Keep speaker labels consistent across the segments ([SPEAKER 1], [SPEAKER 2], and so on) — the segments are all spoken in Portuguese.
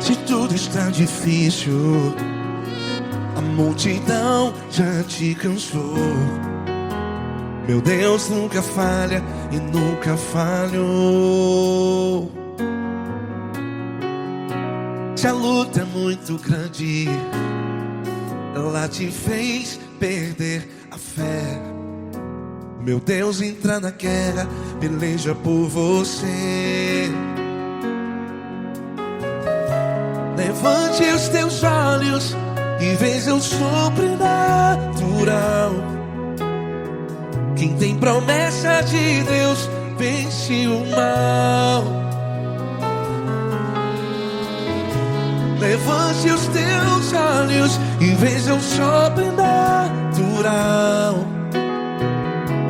[SPEAKER 1] Se tudo está difícil, a multidão já te cansou. Meu Deus nunca falha e nunca falhou. Se a luta é muito grande, ela te fez perder a fé. Meu Deus entra na guerra, peleja por você. Levante os teus olhos e veja o sobrenatural. Quem tem promessa de Deus vence o mal. Levante os teus olhos e veja o sobrenatural.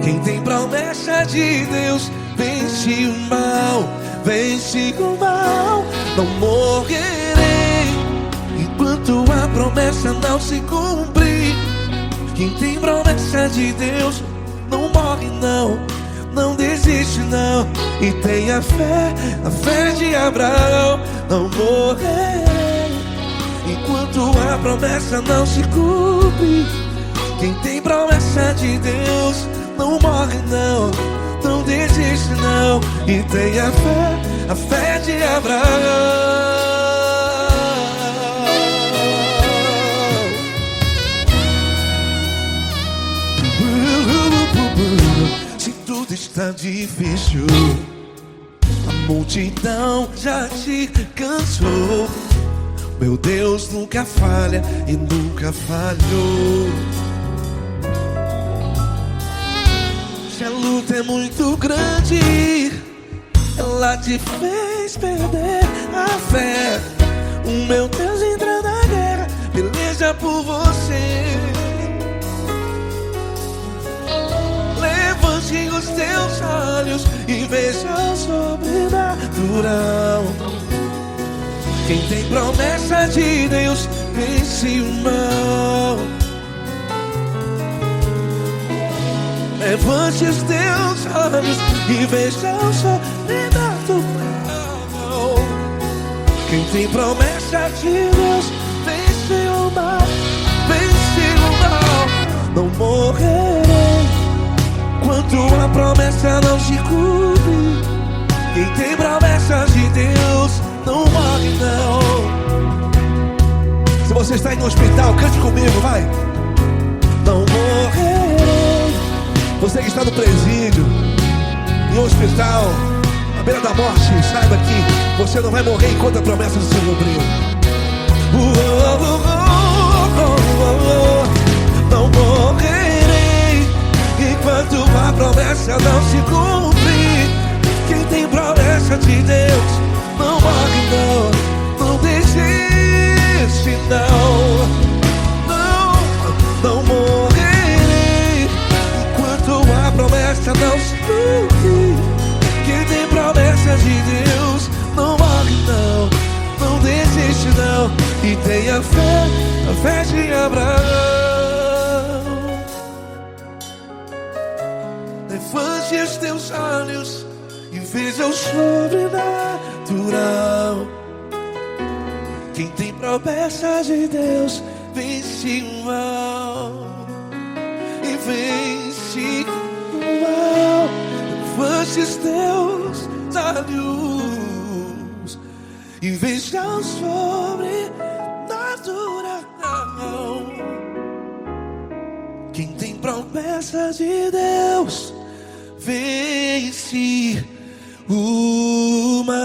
[SPEAKER 1] Quem tem promessa de Deus vence o mal. Vence o mal. Não morrerei enquanto a promessa não se cumprir. Quem tem promessa de Deus não morre não, não desiste não. E tenha fé, a fé de Abraão. Não morrerei enquanto a promessa não se cumpre. Quem tem promessa de Deus não morre não, não desiste não. E tenha fé, a fé de Abraão. Se tudo está difícil, a multidão já te cansou. Meu Deus nunca falha e nunca falhou. Se a luta é muito grande, ela te fez perder a fé. O meu Deus entra na guerra, peleja por você. Levante os teus olhos e veja o sobrenatural. Quem tem promessa de Deus vence o mal. Levante os teus olhos e veja o sobrenatural. Quem tem promessa de Deus vence o mal. Vence o mal. Não morrerei enquanto a promessa não se cumpre. Quem tem promessa de Deus não morre não. Se você está aí no hospital, cante comigo, vai. Não morrerei. Você que está no presídio, em um hospital, à beira da morte, saiba que você não vai morrer enquanto a promessa não se cumpriu. Não morrerei enquanto a promessa não se cumprir. Quem tem promessa de Deus não morre não, não desiste não. Não morrerei enquanto a promessa não se cumprir. Quem tem promessa de Deus não morre não, não desiste não. E tenha fé, a fé de Abraão. Levante os teus olhos e veja o sobrenatural. Quem tem promessa de Deus vence o mal. E vence o mal. Levante os teus olhos e veja o sobrenatural. Quem tem promessa de Deus vence o mal.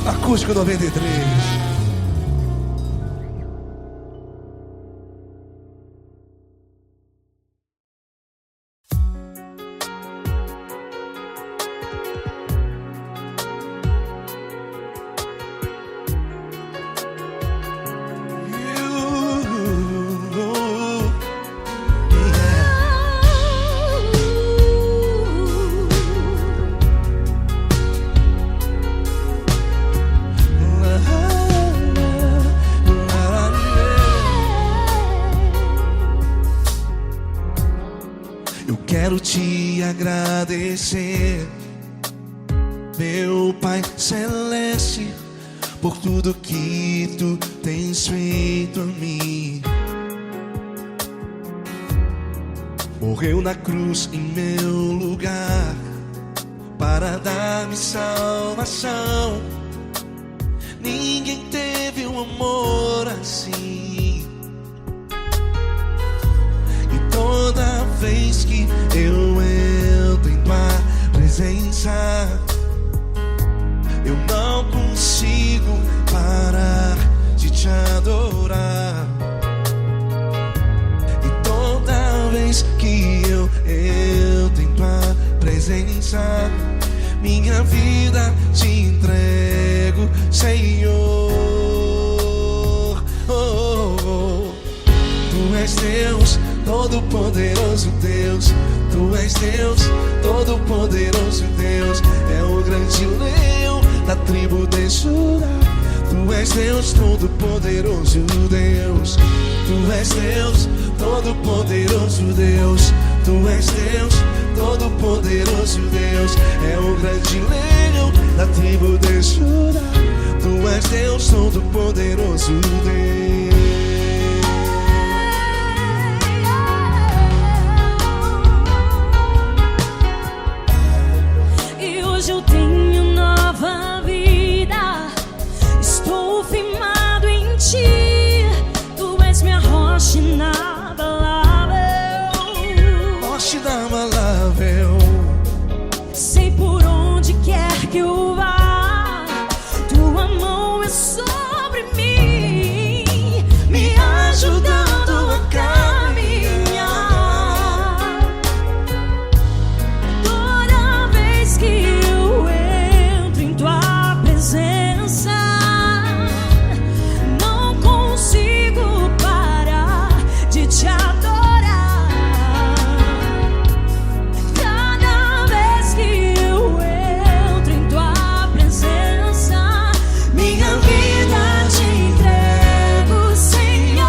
[SPEAKER 1] Acústico 93. quero te agradecer, meu Pai Celeste, por tudo que tu tens feito a mim. Morreu na cruz em meu lugar para dar-me salvação. Ninguém teve um amor assim. E toda vez que eu entro em tua presença, eu não consigo parar de te adorar. E toda vez que eu entro em tua presença, minha vida te entrego, Senhor. Oh, oh, oh. Tu és Deus, Todo-Poderoso Deus. Tu és Deus, Todo-Poderoso Deus. É o grande leão da tribo de Judá. Tu és Deus, Todo-Poderoso Deus. Tu és Deus, Todo-Poderoso Deus. Tu és Deus, Todo-Poderoso Deus. É o grande leão da tribo de Judá. Tu és Deus, Todo-Poderoso Deus.
[SPEAKER 2] E hoje eu tenho nova vida, estou firmado em ti. Tu és minha rocha inabalável,
[SPEAKER 1] Rocha inabalável.
[SPEAKER 2] sei por onde quer que eu vá, tua mão é sobre mim, me ajudando a caminhar. Toda vez que eu entro em tua presença, não consigo parar de te adorar. Cada vez que eu entro em tua presença, minha vida te entrego, Senhor.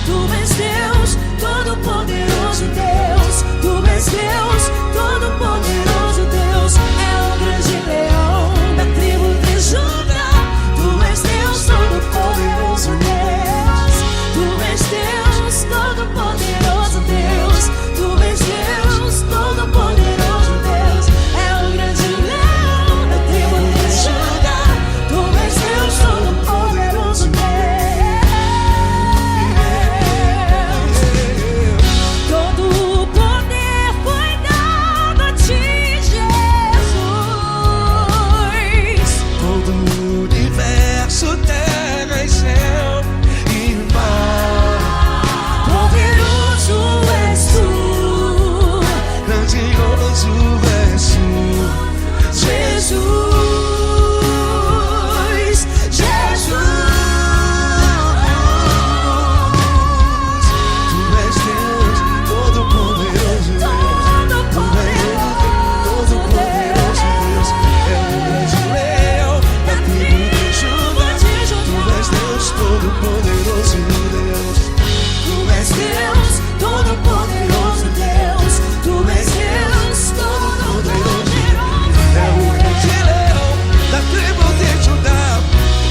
[SPEAKER 2] Tu és Deus, Todo-Poderoso Deus. Tu és Deus, Todo-Poderoso Deus. É o grande leão da tribo de Judá. Tu és Deus, Todo-Poderoso Deus. Tu és Deus, Todo-Poderoso Deus. Tu és Deus, Todo-Poderoso Deus. É o grande leão da tribo de Judá. Tu és Deus, Todo-Poderoso Deus. Todo o poder foi dado a ti, Jesus.
[SPEAKER 1] Todo o universo, terra e céu e mar.
[SPEAKER 2] Poderoso és tu,
[SPEAKER 1] Grandioso és tu,
[SPEAKER 2] Jesus, Jesus.
[SPEAKER 1] Tu és Deus, Todo-Poderoso Deus. Tu és Deus, Todo-Poderoso Deus. É o grande leão da tribo de Judá. Tu és Deus, Todo-Poderoso Deus.
[SPEAKER 2] Tu és Deus, Todo-Poderoso Deus. Tu és Deus, Todo-Poderoso.
[SPEAKER 1] É o grande leão da tribo de Judá.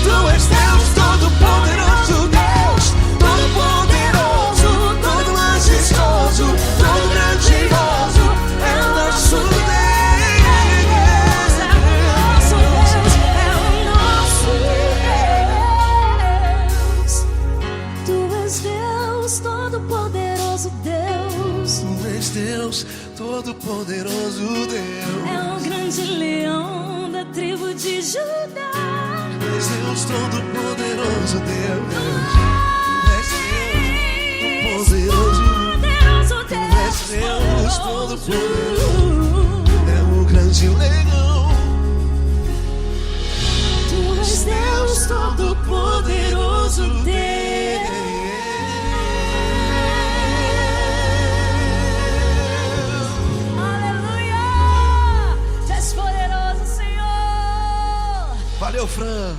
[SPEAKER 1] Tu és Deus, Todo-Poderoso Deus. Todo-Poderoso, todo majestoso, todo grandioso. É o nosso Deus.
[SPEAKER 2] É o nosso Deus. Tu és Deus, Todo-Poderoso Deus.
[SPEAKER 1] Tu és Deus, Todo-Poderoso Deus.
[SPEAKER 2] É o grande leão da tribo de Judá.
[SPEAKER 1] Tu és Deus, Todo-Poderoso Deus. Tu és Deus, Todo-Poderoso.
[SPEAKER 2] Poderoso
[SPEAKER 1] Tu és
[SPEAKER 2] Deus,
[SPEAKER 1] Deus, Todo-Poderoso. É o grande leão.
[SPEAKER 2] Tu és Deus, Todo-Poderoso Deus. Aleluia! Tu és poderoso, Senhor.
[SPEAKER 1] Valeu, Fran.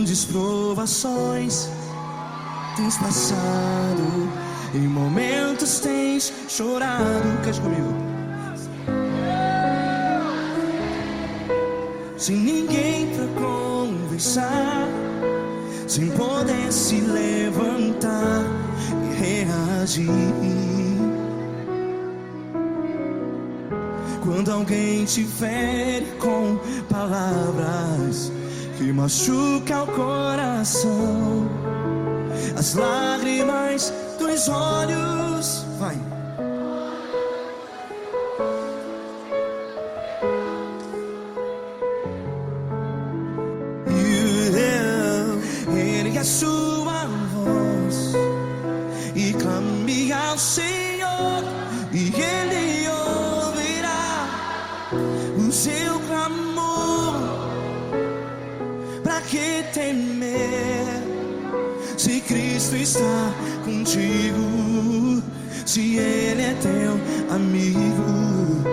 [SPEAKER 3] grandes provações tens passado, em momentos tens chorado. Cante comigo. Sem ninguém pra conversar, sem poder se levantar e reagir. Quando alguém te fere com palavras que machucam o coração, as lágrimas dos olhos, vai. Ergue a sua voz e clame ao Senhor, e Ele ouvirá o seu clamor. Pra que temer, se Cristo está contigo? Se Ele é teu amigo,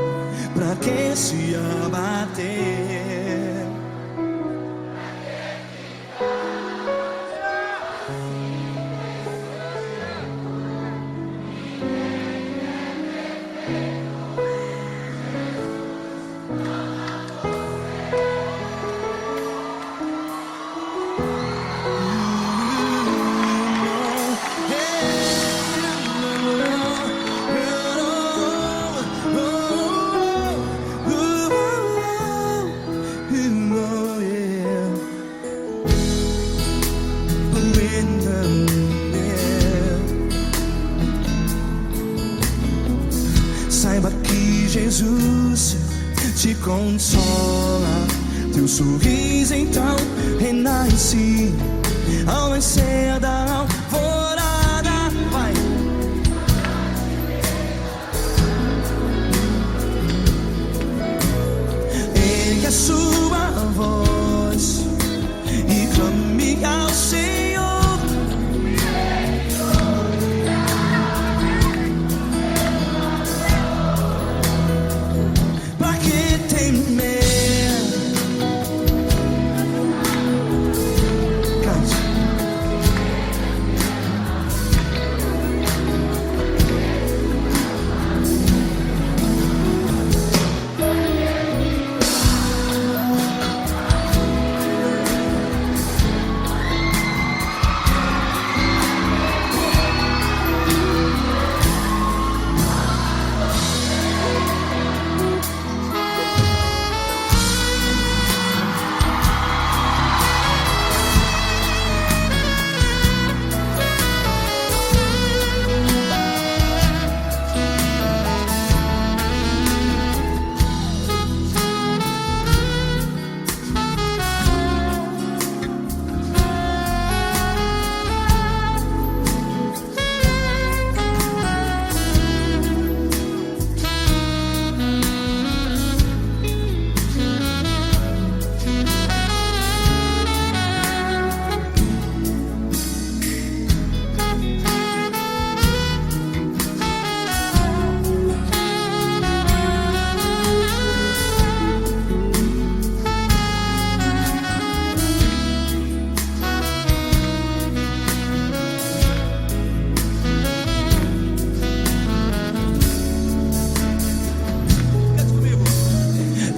[SPEAKER 3] pra que se abater? Saiba que Jesus te consola, teu sorriso então renasce ao nascer da alvorada. Vai. Ergue a sua voz e clame ao Senhor. Pra que temer?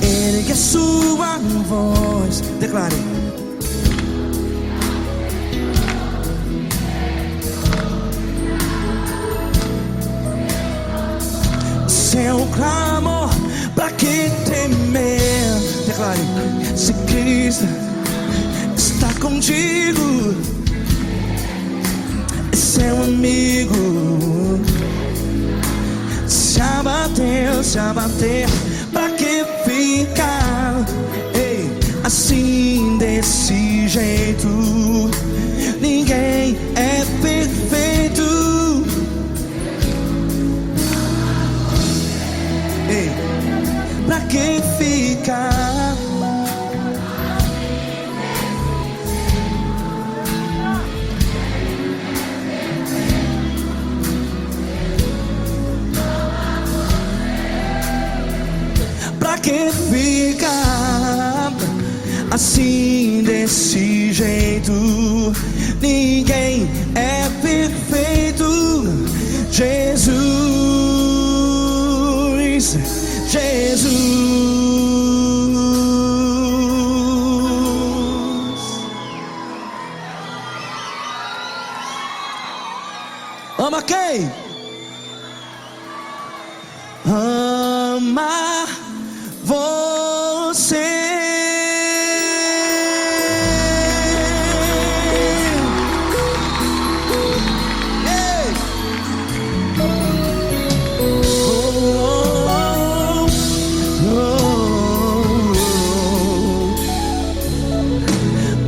[SPEAKER 3] Ergue a sua voz, declare. Seu clamor, pra que temer? Declare. Se Cristo está contigo, é seu amigo. Se abater, pra que ficar assim desse jeito? Ninguém é perfeito. Pra que ficar? Pra que ficar assim desse jeito. Ninguém é perfeito. Jesus, Jesus. Ama quem? Ama você.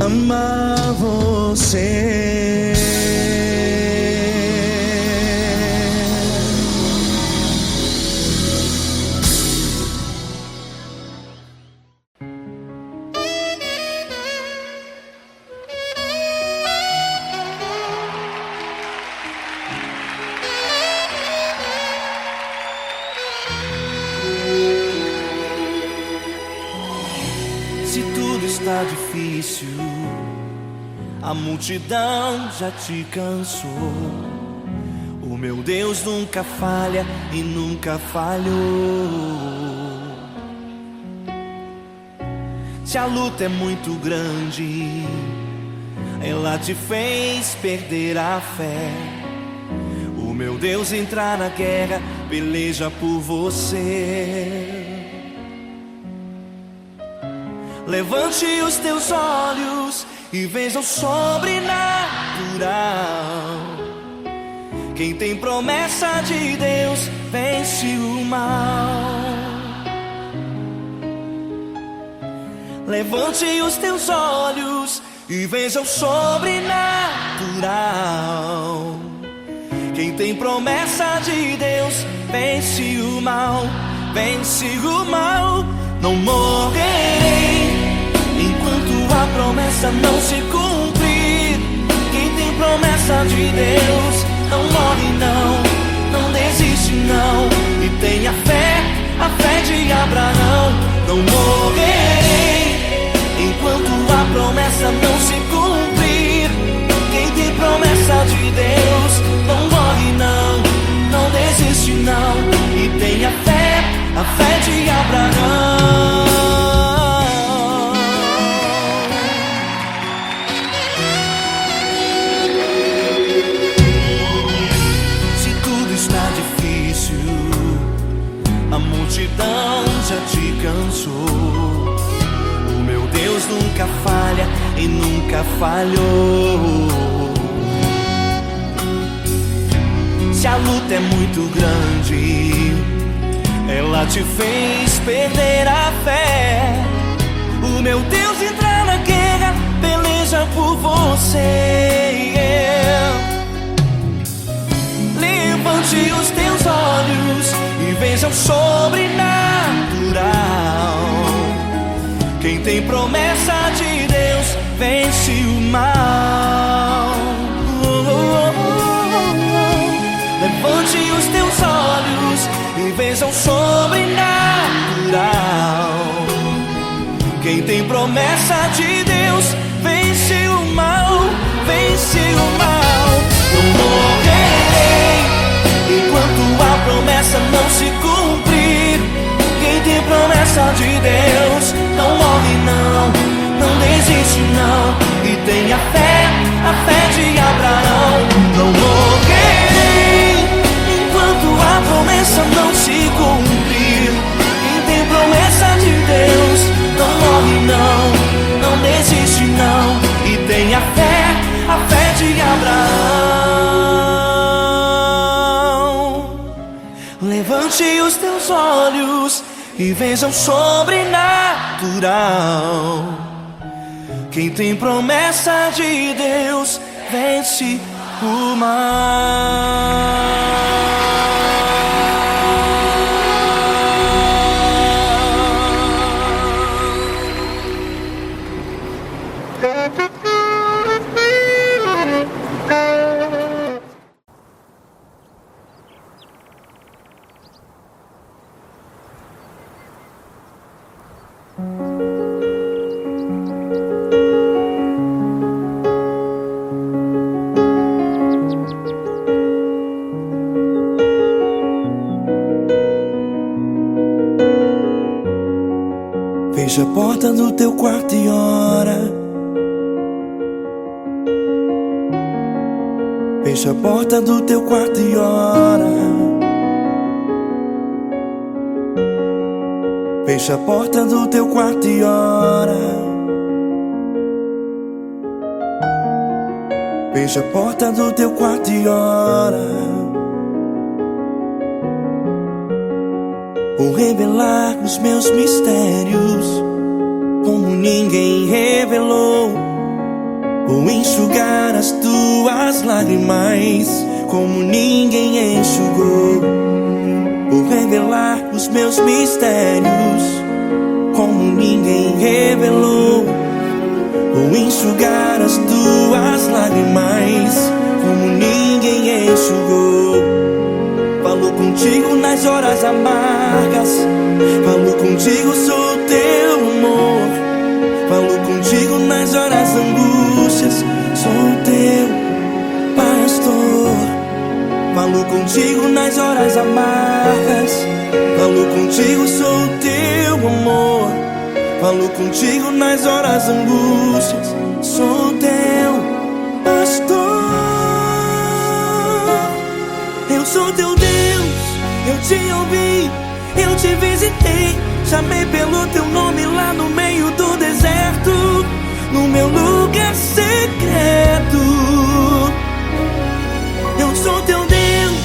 [SPEAKER 3] Amar você.
[SPEAKER 1] Se tudo está difícil, a multidão já te cansou. O meu Deus nunca falha e nunca falhou. Se a luta é muito grande, ela te fez perder a fé. O meu Deus entrar na guerra, peleja por você. Levante os teus olhos e veja o sobrenatural. Quem tem promessa de Deus vence o mal. Levante os teus olhos e veja o sobrenatural. Quem tem promessa de Deus vence o mal. Vence o mal. Não morrerei enquanto a promessa não se cumprir. Quem tem promessa de Deus não morre não, não desiste não. E tenha fé, a fé de Abraão. Não morrerei enquanto a promessa não se cumprir. Quem tem promessa de Deus não morre não, não desiste não. E tenha fé, a fé de Abraão. Se tudo está difícil, a multidão já te cansou. O meu Deus nunca falha e nunca falhou. Se a luta é muito grande, ela te fez perder a fé. O meu Deus entra na guerra, peleja por você. Levante os teus olhos e veja o sobrenatural. Quem tem promessa de Deus vence o mal. Levante os teus olhos e veja o sobrenatural. Quem tem promessa de Deus vence o mal, vence o mal. Não morrerei enquanto a promessa não se cumprir. Quem tem promessa de Deus não morre não, não desiste não. E tenha fé, a fé de Abraão. Não morrerei enquanto a promessa não se cumprir. Quem tem promessa de Deus não morre não, não desiste não. E tenha fé, a fé de Abraão. Levante os teus olhos e veja o sobrenatural. Quem tem promessa de Deus vence o mal.
[SPEAKER 3] Fecha a porta do teu quarto e ora. Fecha a porta do teu quarto e ora. Fecha a porta do teu quarto e ora. Fecha a porta do teu quarto e ora. Vou revelar os meus mistérios como ninguém revelou. Vou enxugar as tuas lágrimas como ninguém enxugou. Vou revelar os meus mistérios como ninguém revelou. Vou enxugar as tuas lágrimas como ninguém enxugou. Falo contigo nas horas amargas, falo contigo, sou teu amor. Falo contigo nas horas angústias, sou teu pastor. Falo contigo nas horas amargas, falo contigo, sou teu amor. Falo contigo nas horas angústias, sou teu pastor. Eu sou teu Deus, eu te ouvi, eu te visitei. Chamei pelo teu nome lá no meio do deserto, no meu lugar secreto. Eu sou teu Deus,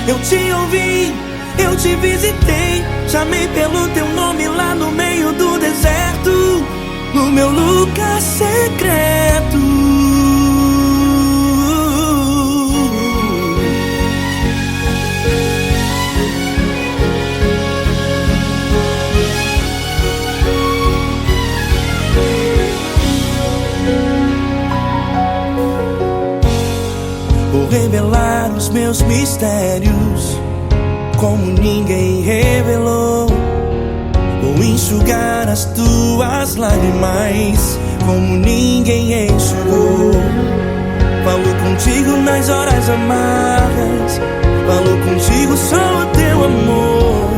[SPEAKER 3] eu te ouvi, eu te visitei. Chamei pelo teu nome lá no meio do deserto, no meu lugar secreto. Vou revelar os meus mistérios como ninguém revelou. Vou enxugar as tuas lágrimas como ninguém enxugou. Falo contigo nas horas amargas, falo contigo, sou teu amor.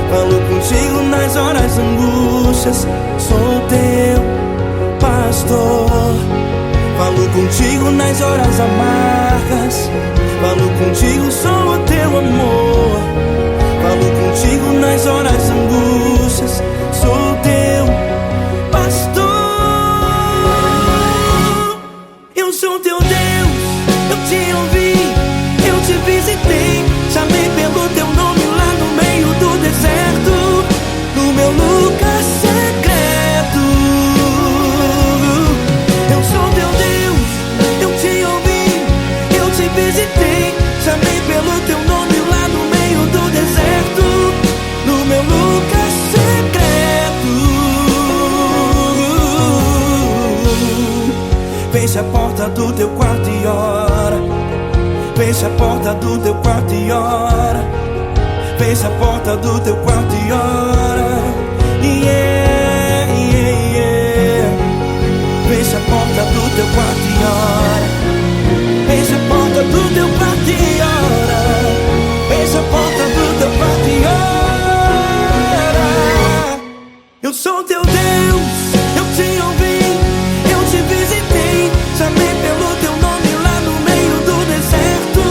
[SPEAKER 3] Falo contigo nas horas angústias, sou teu pastor. Falo contigo nas horas amargas, falo contigo, sou o teu amor. Falo contigo nas horas angústias, sou teu pastor. Eu sou teu Deus, eu te ouvi, eu te visitei. Chamei pelo teu nome lá no meio do deserto, no meu lugar secreto. Eu sou teu Deus, eu te ouvi, eu te visitei. Chamei pelo teu nome lá no meio do deserto, no meu lugar secreto. Fecha a porta do teu quarto e ora. Fecha a porta do teu quarto e ora. Fecha a porta do teu quarto e ora. Yeah, yeah, yeah. Fecha a porta do teu quarto e ora. Fecha a porta do teu quarto e ora. Fecha a porta do teu quarto e ora. Eu sou teu Deus, eu te ouvi, eu te visitei. Chamei pelo teu nome lá no meio do deserto,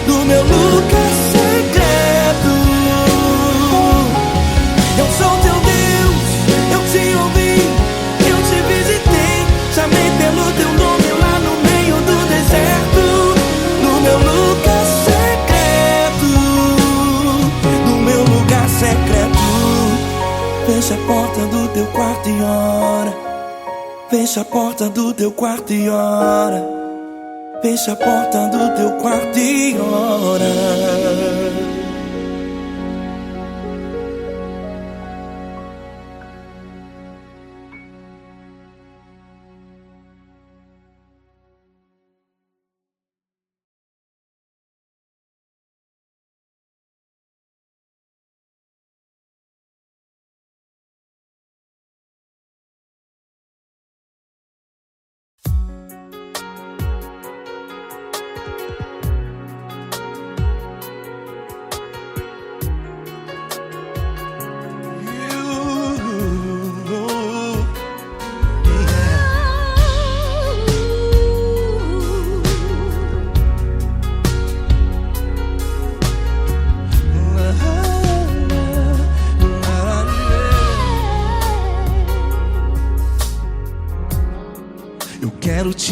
[SPEAKER 3] no meu lugar secreto. Eu sou teu Deus, eu te ouvi, eu te visitei. Chamei pelo teu nome lá no meio do deserto, no meu lugar secreto, no meu lugar secreto. Fecha a porta do teu quarto e ora. Fecha a porta do teu quarto e ora. Fecha a porta do teu quarto e ora.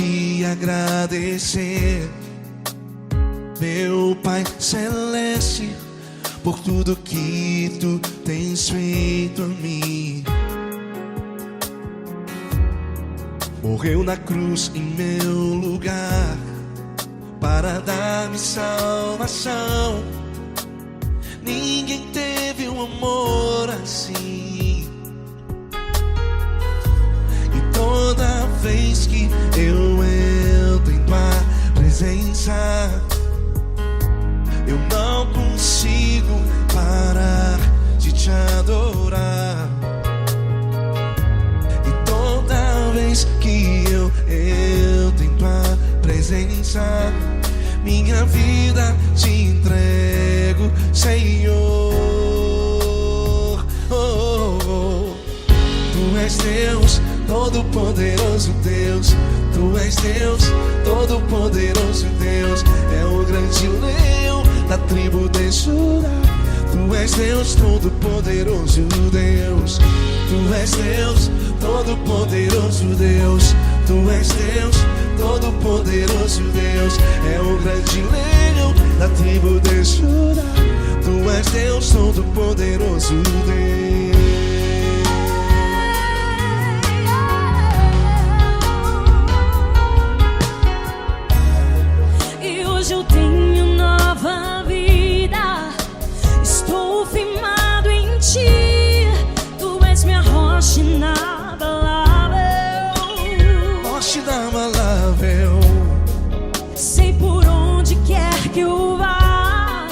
[SPEAKER 1] te agradecer, meu Pai Celeste, por tudo que tu tens feito a mim. Morreu na cruz em meu lugar para dar-me salvação. Ninguém teve um amor assim. E toda vez que eu entro em tua presença, eu não consigo parar de te adorar. E toda vez que eu entro em tua presença, minha vida te entrego, Senhor. Tu és Deus, Todo-Poderoso Deus. Tu és Deus, Todo-Poderoso Deus. É o grande leão da tribo de Judá. Tu és Deus, Todo-Poderoso Deus. Tu és Deus, Todo-Poderoso Deus. Tu és Deus, Todo-Poderoso Deus. É o grande leão da tribo de Judá. Tu és Deus, Todo-Poderoso Deus.
[SPEAKER 2] E hoje eu tenho nova vida, estou firmado em ti. Tu és minha rocha inabalável,
[SPEAKER 1] Rocha inabalável.
[SPEAKER 2] sei por onde quer que eu vá,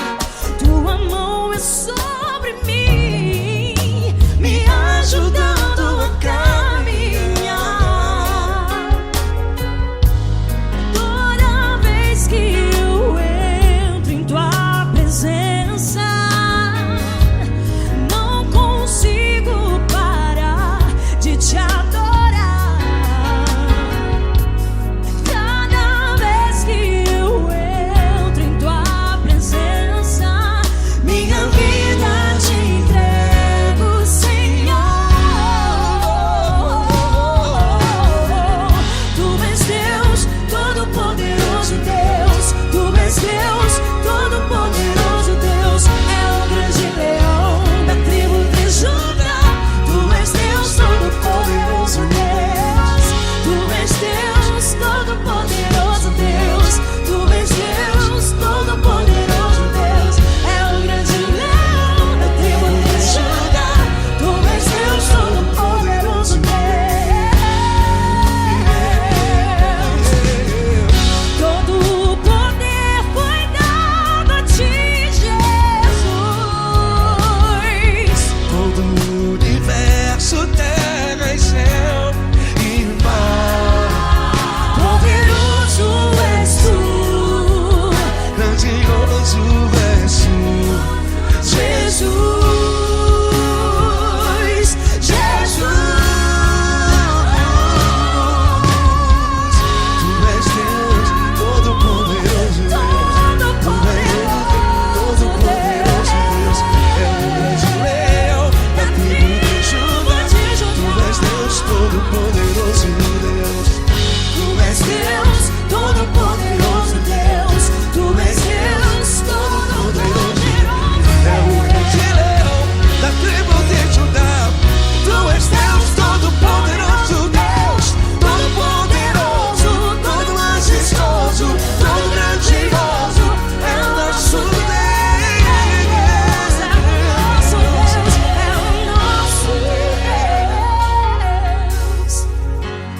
[SPEAKER 2] tua mão é sobre mim, me ajudando a caminhar. Toda vez que eu entro em tua presença, não consigo parar de te adorar. Cada vez que eu entro em tua presença, minha vida te entrego, Senhor. Tu és Deus, Todo-Poderoso Deus. Tu és Deus, Todo-Poderoso Deus. É o grande leão da tribo de Judá. Tu és Deus, Todo-Poderoso Deus. Tu és Deus, Todo-Poderoso Deus. Tu és Deus, Todo-Poderoso Deus. É o grande leão da tribo de Judá. Tu és Deus, Todo-Poderoso Deus. Todo o poder foi dado a ti, Jesus.
[SPEAKER 1] Todo o universo, terra e céu e mar.
[SPEAKER 2] Poderoso és tu,
[SPEAKER 1] Grandioso és tu,
[SPEAKER 2] Jesus. Jesus.
[SPEAKER 1] Tu és Deus, Todo-Poderoso Deus. Todo-Poderoso Deus. É o grande leão da tribo de Judá. Tu és Deus, Todo-Poderoso Deus.
[SPEAKER 2] Tu és Deus, Todo-Poderoso Deus. Tu és Deus, Todo-Poderoso.
[SPEAKER 1] É o grande leão da tribo de Judá. Tu és Deus, Todo-Poderoso Deus. Todo-Poderoso, todo majestoso, todo grandioso. É o nosso Deus.
[SPEAKER 2] É o nosso Deus, é o nosso Deus.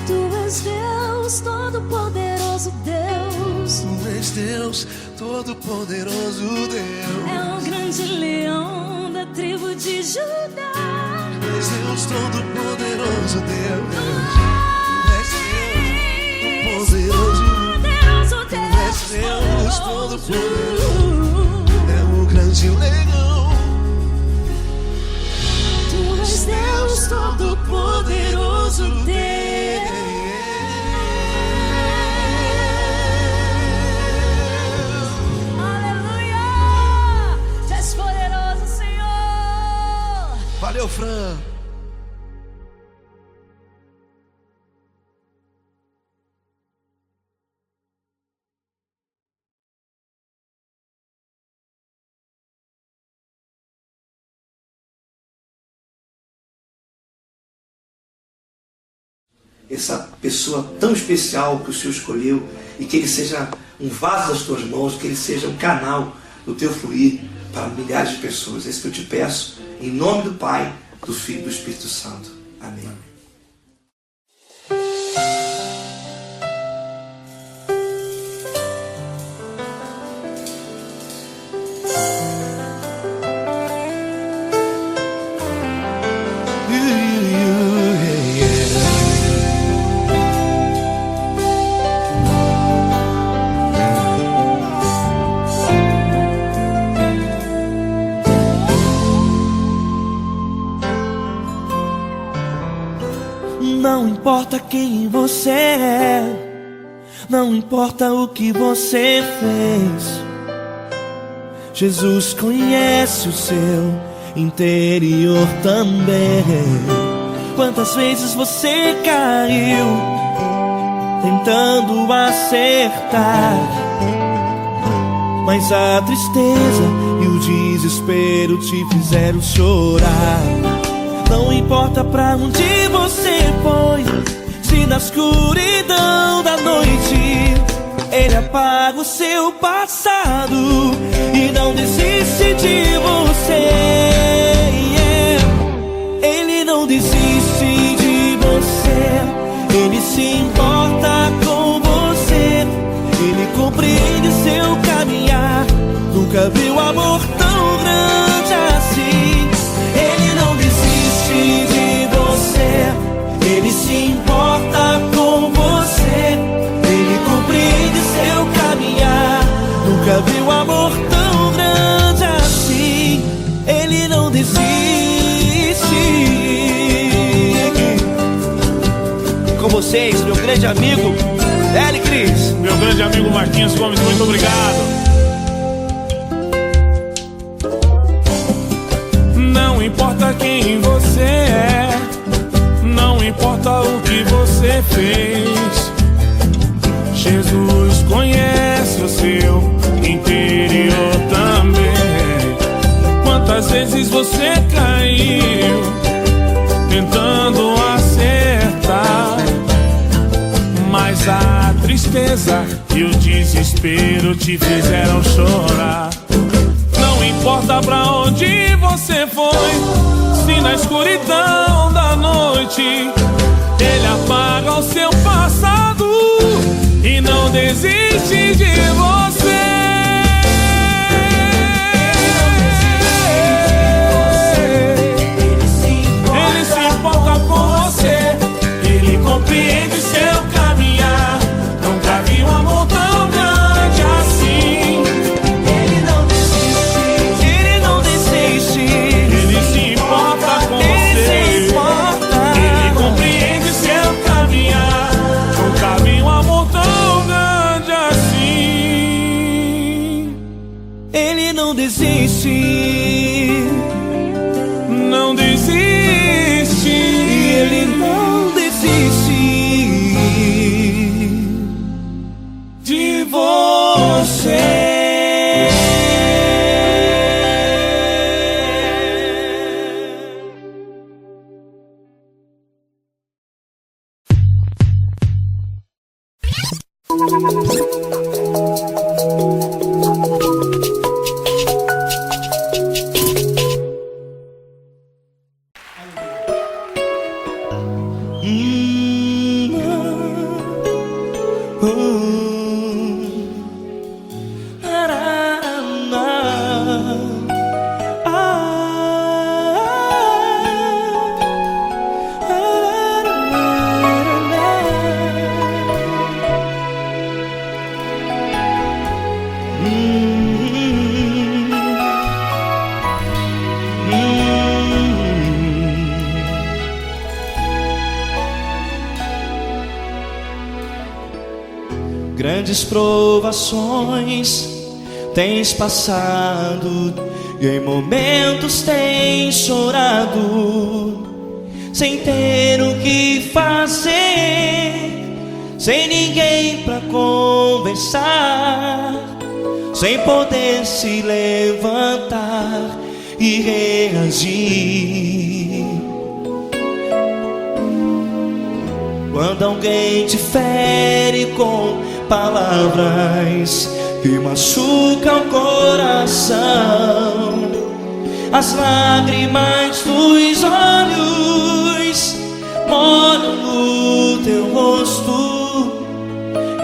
[SPEAKER 2] Tu és Deus, Todo-Poderoso Deus.
[SPEAKER 1] Tu és Deus, Todo-Poderoso Deus.
[SPEAKER 2] É o grande leão da tribo de Judá.
[SPEAKER 1] Tu és Deus, Todo-Poderoso Deus. Tu és Deus, Todo-Poderoso.
[SPEAKER 2] Poderoso
[SPEAKER 1] Tu és Deus,
[SPEAKER 2] Deus.
[SPEAKER 1] Todo-Poderoso. É o grande leão.
[SPEAKER 2] Tu és Deus, Todo-Poderoso Deus. Aleluia! Tu és poderoso, Senhor.
[SPEAKER 1] Valeu, Fran.
[SPEAKER 3] essa pessoa tão especial que o Senhor escolheu, e que ele seja um vaso das tuas mãos, que ele seja um canal do teu fluir para milhares de pessoas. É isso que eu te peço, em nome do Pai, do Filho e do Espírito Santo. Amém.
[SPEAKER 4] Não importa quem você é, não importa o que você fez, Jesus conhece o seu interior também. Quantas vezes você caiu tentando acertar, mas a tristeza e o desespero te fizeram chorar. Não importa pra onde você foi, se na escuridão da noite Ele apaga o seu passado e não desiste de você. Ele não desiste de você, Ele se importa com você, Ele compreende seu caminhar. Nunca viu amor tão grande assim. Ele não desiste de você, Ele se importa com você, Ele compreende seu caminhar. Nunca viu amor tão grande assim. Ele não desiste. Com vocês, meu grande amigo L. Cris.
[SPEAKER 5] Meu grande amigo Marquinhos Gomes, muito obrigado. Não importa quem você é, não importa o que você fez, Jesus conhece o seu interior também. Quantas vezes você caiu tentando acertar, mas a tristeza e o desespero te fizeram chorar. Não importa pra onde você foi, se na escuridão da noite Ele apaga o seu passado e não desiste de você. Ele se importa com você, Ele compreende seu caminhar. Nunca vi um amor tão grande assim.
[SPEAKER 4] Ele não desiste, Ele não desiste.
[SPEAKER 5] Ele se importa com
[SPEAKER 4] Ele
[SPEAKER 5] você,
[SPEAKER 4] se importa.
[SPEAKER 5] Ele compreende seu caminhar. Nunca vi um amor tão grande assim.
[SPEAKER 4] Ele não desiste,
[SPEAKER 5] Não desiste.
[SPEAKER 4] Ele não desiste
[SPEAKER 5] De você.
[SPEAKER 4] Grandes provações tens passado e em momentos tens chorado, sem ter o que fazer, sem ninguém pra conversar, sem poder se levantar e reagir. Quando alguém te fere com palavras que machucam o coração, as lágrimas dos olhos molham no teu rosto,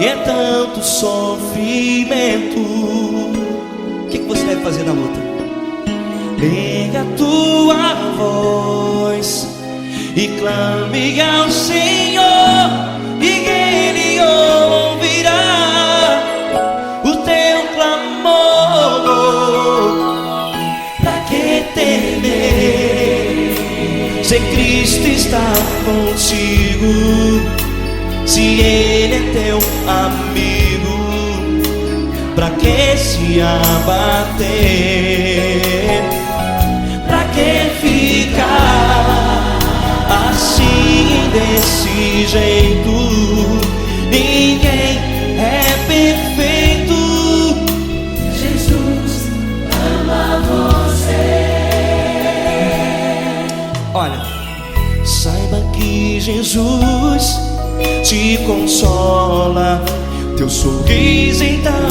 [SPEAKER 4] e é tanto sofrimento. O que você deve fazer na luta? Erga a tua voz e clame ao Senhor, e Ele ouvirá o teu clamor. Pra que temer, se Cristo está contigo, se Ele é teu amigo? Pra que se abater? Pra que ficar assim, desse jeito? Ninguém é perfeito.
[SPEAKER 2] Jesus ama você.
[SPEAKER 4] Olha, saiba que Jesus te consola. Teu sorriso então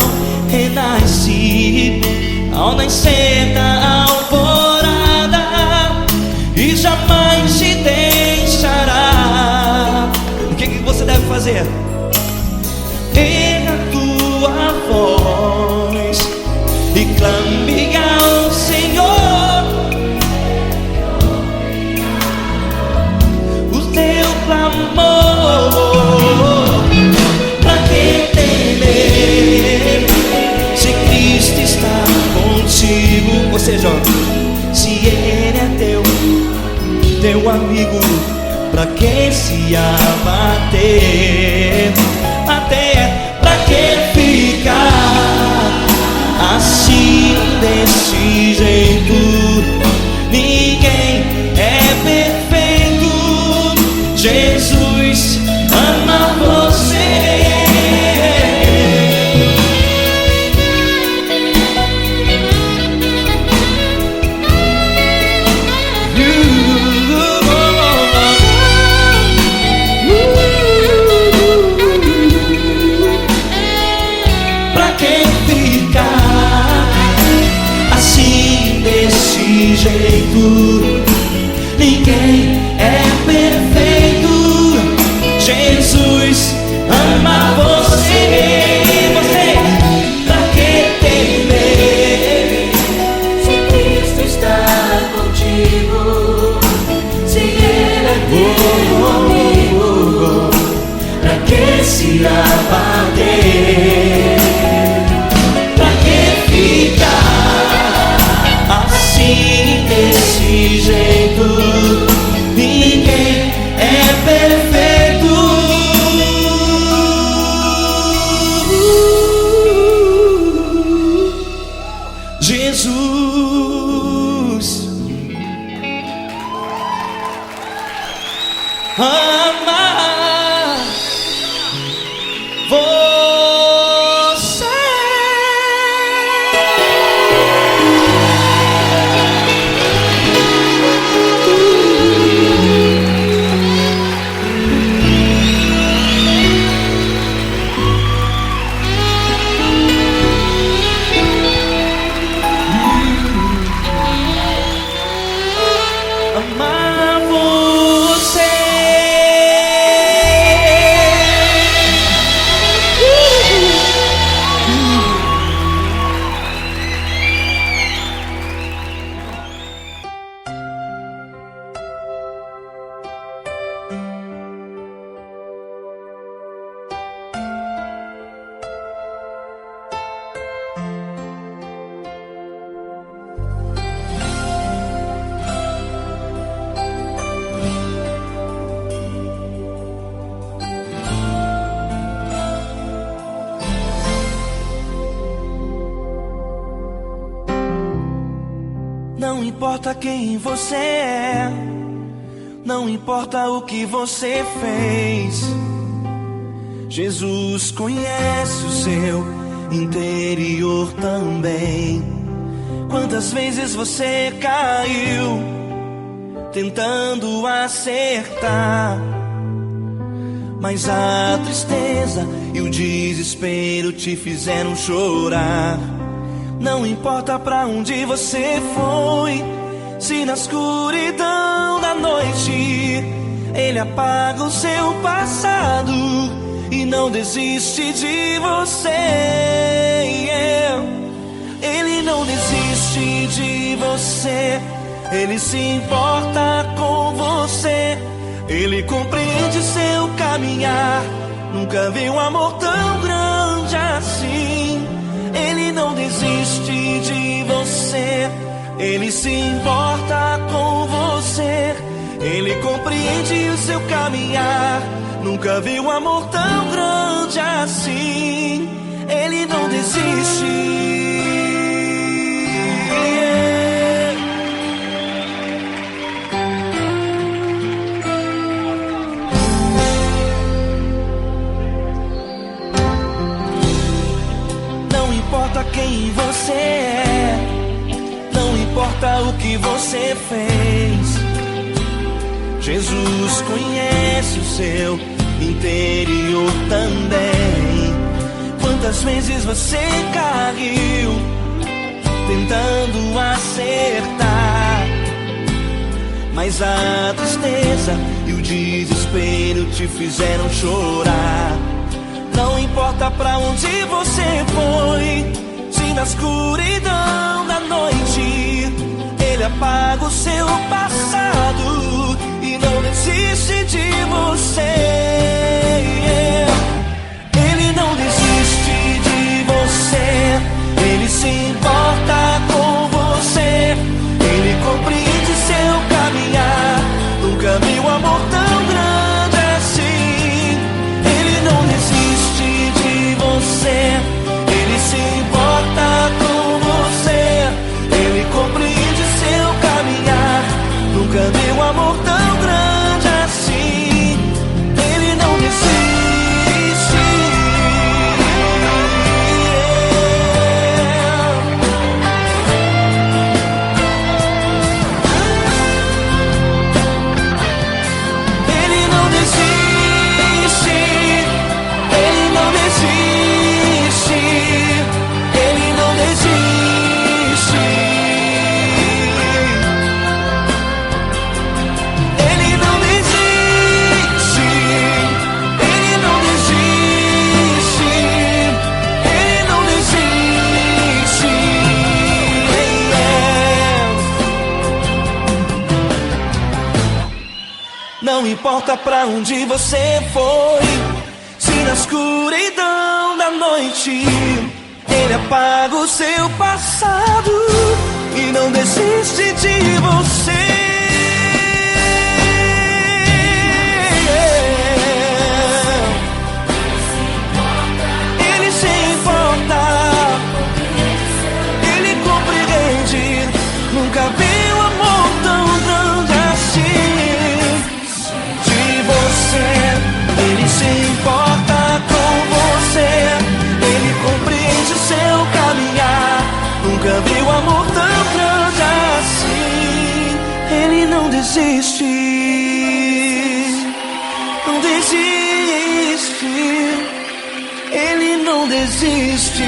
[SPEAKER 4] renasce ao nascer da alvorada, e jamais te deixará. O que você deve fazer? Erga a tua voz e clame ao Senhor, o teu clamor. Pra que temer, se Cristo está contigo? Ou seja, se Ele é teu amigo, pra que se abater? Até pra que ficar assim, desse jeito? Ninguém é perfeito. Jesus ama você. Ninguém é perfeito. Jesus ama você. Você, pra que temer,
[SPEAKER 2] Se Cristo está contigo, se Ele é teu amigo,
[SPEAKER 4] pra que se abater? Pra que ficar assim, desse jeito? Ninguém é perfeito. Jesus ama você. Amar você. Não importa quem você é, não importa o que você fez, Jesus conhece o seu interior também. Quantas vezes você caiu tentando acertar, mas a tristeza e o desespero te fizeram chorar. Não importa pra onde você foi, se na escuridão da noite Ele apaga o seu passado e não desiste de você. Ele não desiste de você, Ele se importa com você, Ele compreende seu caminhar. Nunca vi um amor tão grande assim. Ele não desiste de você, Ele se importa com você, Ele compreende o seu caminhar. Nunca vi um amor tão grande assim. Ele não desiste. Não importa quem você é, não importa o que você fez, Jesus conhece o seu interior também. Quantas vezes você caiu tentando acertar, mas a tristeza e o desespero te fizeram chorar. Não importa pra onde você foi, se na escuridão da noite Ele apaga o seu passado e não desiste de você. Ele não desiste de você, Ele se importa com você, Ele compreende seu caminhar. Nunca vi um amor tão grande assim. Ele não desiste de você, Ele se importa com você, Ele compreende seu caminhar. Nunca vi um amor tão grande assim. Ele não desiste. Ele não desiste. Ele não desiste. Ele não desiste. Ele não desiste. Ele não desiste. Ele não desiste. Não importa pra onde você foi, se na escuridão da noite Ele apaga o seu passado e não desiste de você. Ele se importa, Ele compreende. Nunca vi um amor tão grande assim. De você, Ele se importa com você, Ele compreende o seu caminhar. Nunca vi um amor tão grande assim. Ele não desiste, não desiste. Ele não desiste.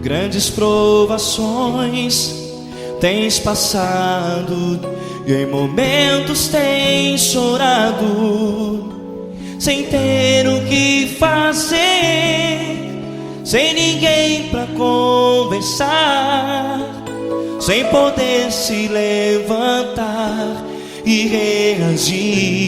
[SPEAKER 4] Grandes provações tens passado e em momentos tens chorado, sem ter o que fazer, sem ninguém pra conversar, sem poder se levantar e reagir.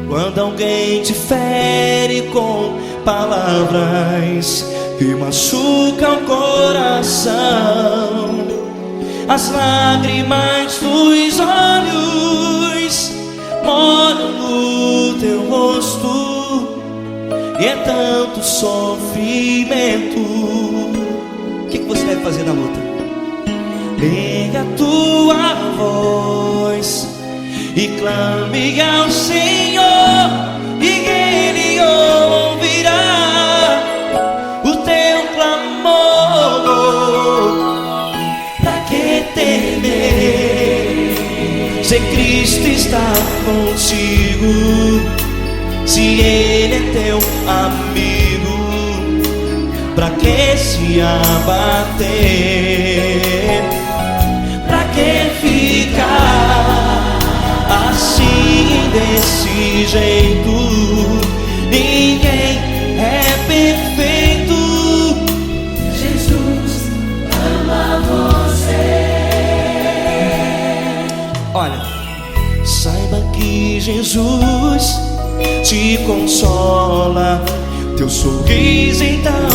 [SPEAKER 4] Quando alguém te fere com palavras que machucam o coração, as lágrimas dos olhos moram no teu rosto, e é tanto sofrimento. O que você deve fazer na luta? Pega a tua voz e clame ao Senhor, e Ele ouvirá o teu clamor. Pra que temer, se Cristo está contigo, se Ele é teu amigo? Pra que se abater? Pra que ficar assim, desse jeito? Ninguém é perfeito.
[SPEAKER 2] Jesus ama você.
[SPEAKER 4] Olha, saiba que Jesus te consola. Teu sorriso então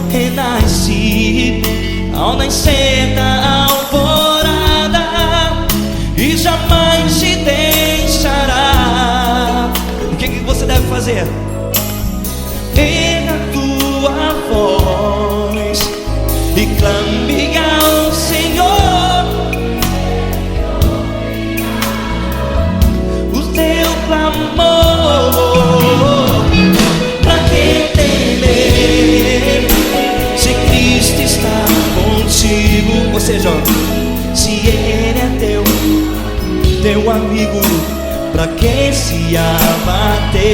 [SPEAKER 4] renasce ao nascer da alvorada, e jamais te deixará. O que você deve fazer? Erga a tua voz e clame ao Senhor, o teu clamor. Pra que temer, se Cristo está contigo? Ou seja, se Ele é teu amigo, pra que se abater?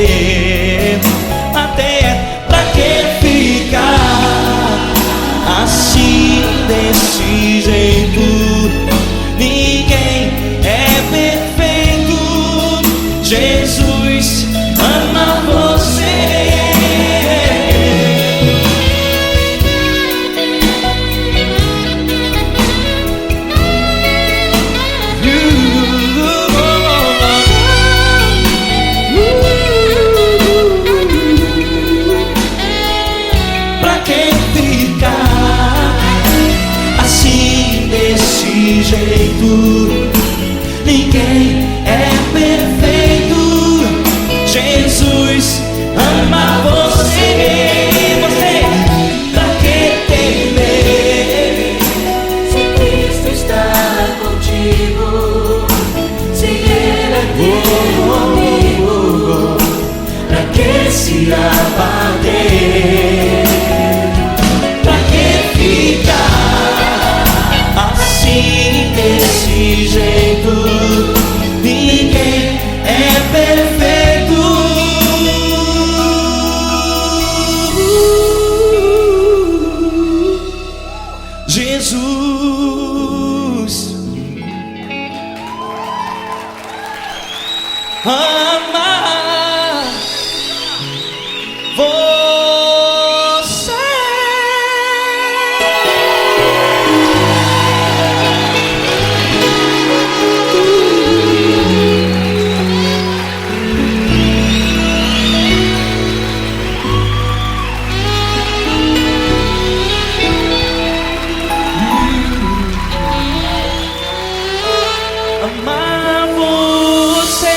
[SPEAKER 4] Até pra que ficar assim, desse jeito? Ninguém é perfeito. Jesus ama você. Pra que ficar assim, desse jeito? Ninguém é perfeito. Jesus ama você. Pra que temer,
[SPEAKER 2] Se Cristo está contigo, se Ele é teu amigo,
[SPEAKER 4] pra que se abater? Pra que ficar assim, desse jeito? Ninguém é perfeito. Jesus ama você. Amar você.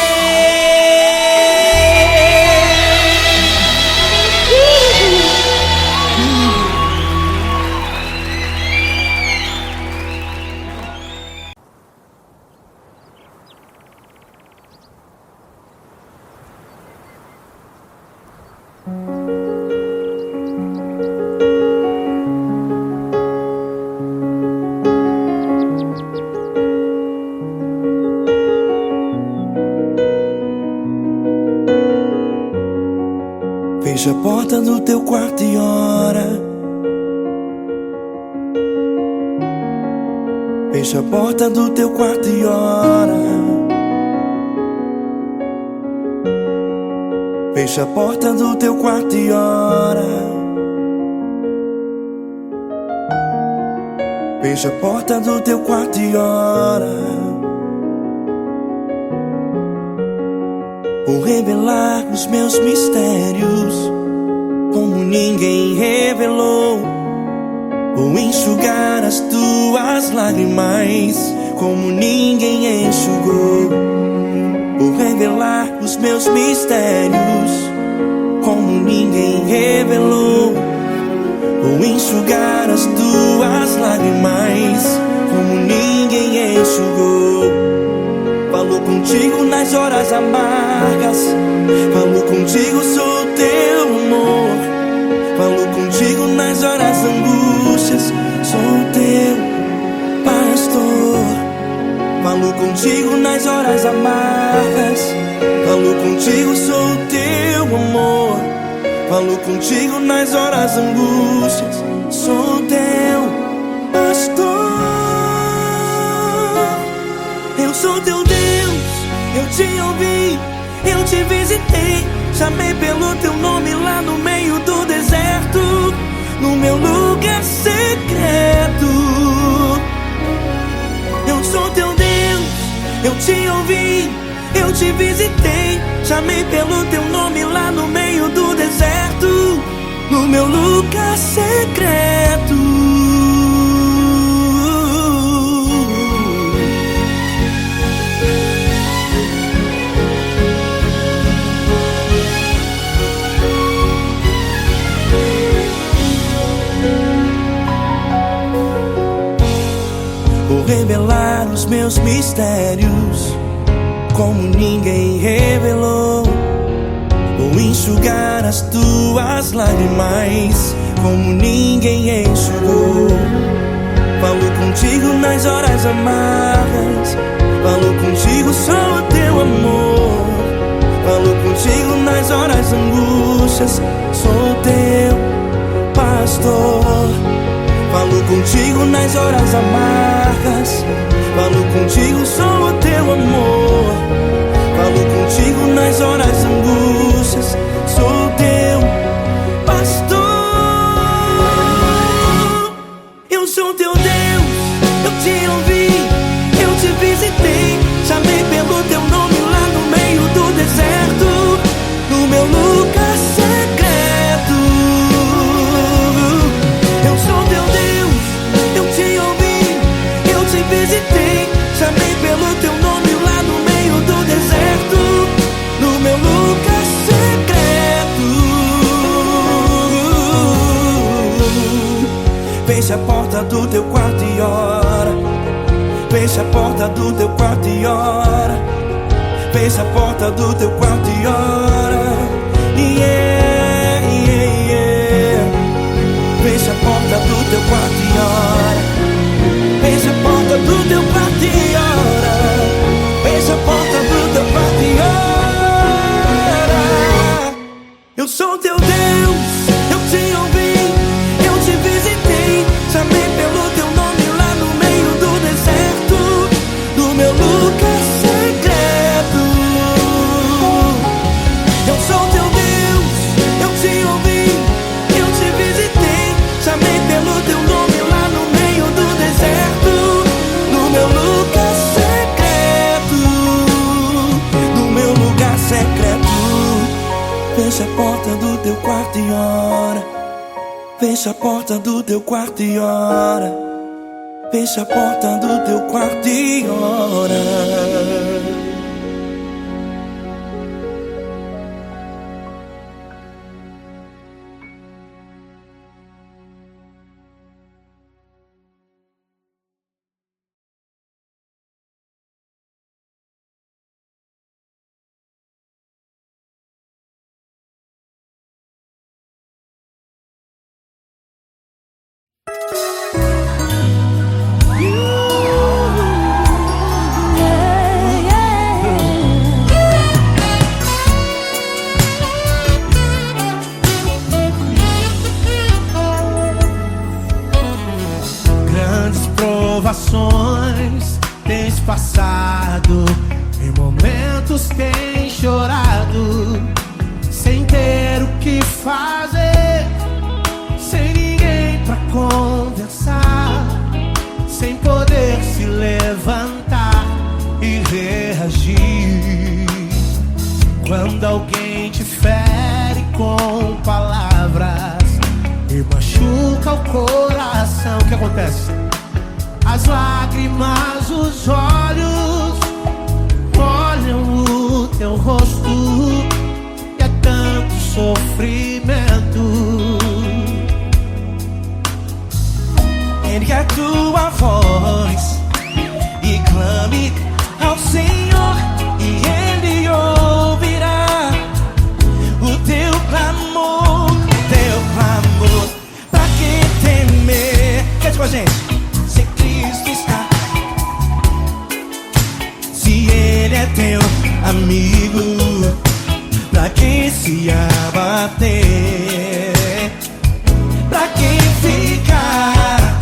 [SPEAKER 4] Fecha a porta do teu quarto e ora. Fecha a porta do teu quarto e ora. Fecha a porta do teu quarto e ora. Fecha a porta do teu quarto e ora. Vou revelar os meus mistérios como ninguém revelou. Vou enxugar as tuas lágrimas como ninguém enxugou. Vou revelar os meus mistérios como ninguém revelou. Vou enxugar as tuas lágrimas como ninguém enxugou. Falo contigo nas horas amargas, falo contigo, sou teu amor. Falo contigo nas horas angústias, sou teu pastor. Falo contigo nas horas amargas, falo contigo, sou teu amor. Falo contigo nas horas angústias, sou teu pastor. Eu sou teu Deus, eu te ouvi, eu te visitei. Chamei pelo teu nome lá no meio do deserto, no meu lugar secreto. Eu sou teu Deus, eu te ouvi, eu te visitei. Chamei pelo teu nome lá no meio do deserto, no meu lugar secreto. Vou revelar os meus mistérios como ninguém revelou. Vou enxugar as tuas lágrimas como ninguém enxugou. Falo contigo nas horas amargas, falo contigo, sou teu amor. Falo contigo nas horas angústias, sou teu pastor. Falo contigo nas horas amargas, falo contigo, sou teu amor. Falo contigo nas horas angústias, sou teu pastor. Eu sou teu Deus, eu te ouvi, eu te visitei. Chamei pelo teu nome lá no meio do deserto, no meu lugar secreto. Eu sou teu Deus, eu te ouvi, eu te visitei. Chamei pelo teu nome lá no meio do deserto, no meu lugar secreto. Fecha a porta do teu quarto e ora. Fecha a porta do teu quarto e ora. Fecha a porta do teu quarto e ora. Yeah, yeah, yeah. Fecha a porta do teu quarto e ora. Fecha a porta do teu quarto e ora. Fecha a porta do teu quarto e ora. Eu sou teu Deus, eu te ouvi, eu te visitei. Chamei pelo teu nome lá no meio do deserto, no meu lugar secreto. Eu sou teu Deus, eu te ouvi, eu te visitei. Chamei pelo teu nome lá no meio do deserto, no meu lugar secreto, no meu lugar secreto. Fecha a porta do teu quarto e ora. Fecha a porta do teu quarto e ora. Fecha a porta do teu quarto e ora.
[SPEAKER 2] Yeah.
[SPEAKER 4] alguém te fere com palavras e machuca o coração, o que acontece? As lágrimas, os olhos olham o teu rosto e é tanto sofrimento. Ergue a tua voz e clame ao Senhor e Ele ouvirá o teu clamor, pra que temer? Cante com a gente. Se Cristo está, se Ele é teu amigo, pra que se abater? Pra que ficar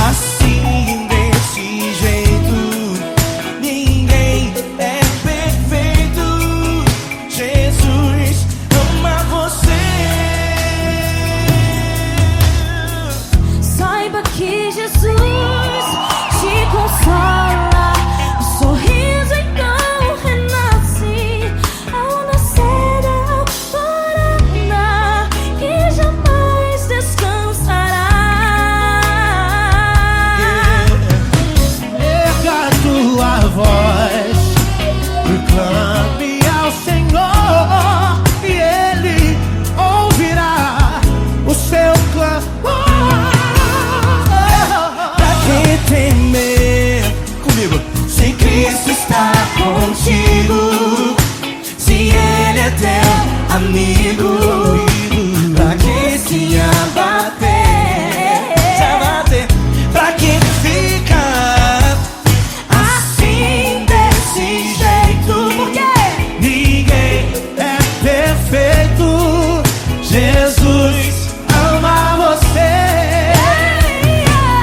[SPEAKER 4] assim desse jeito? Ninguém é perfeito. Jesus ama você.
[SPEAKER 2] Saiba que Jesus te consola. O sorriso então renasce ao nascer da alvorada e jamais descansará.
[SPEAKER 4] Erga a tua voz, proclame ao Senhor e Ele ouvirá o seu clamor. Pra que temer? Comigo. Se Cristo está contigo, se Ele é teu amigo, pra que se abater? Pra que ficar assim desse jeito? Porque ninguém é perfeito. Jesus ama você.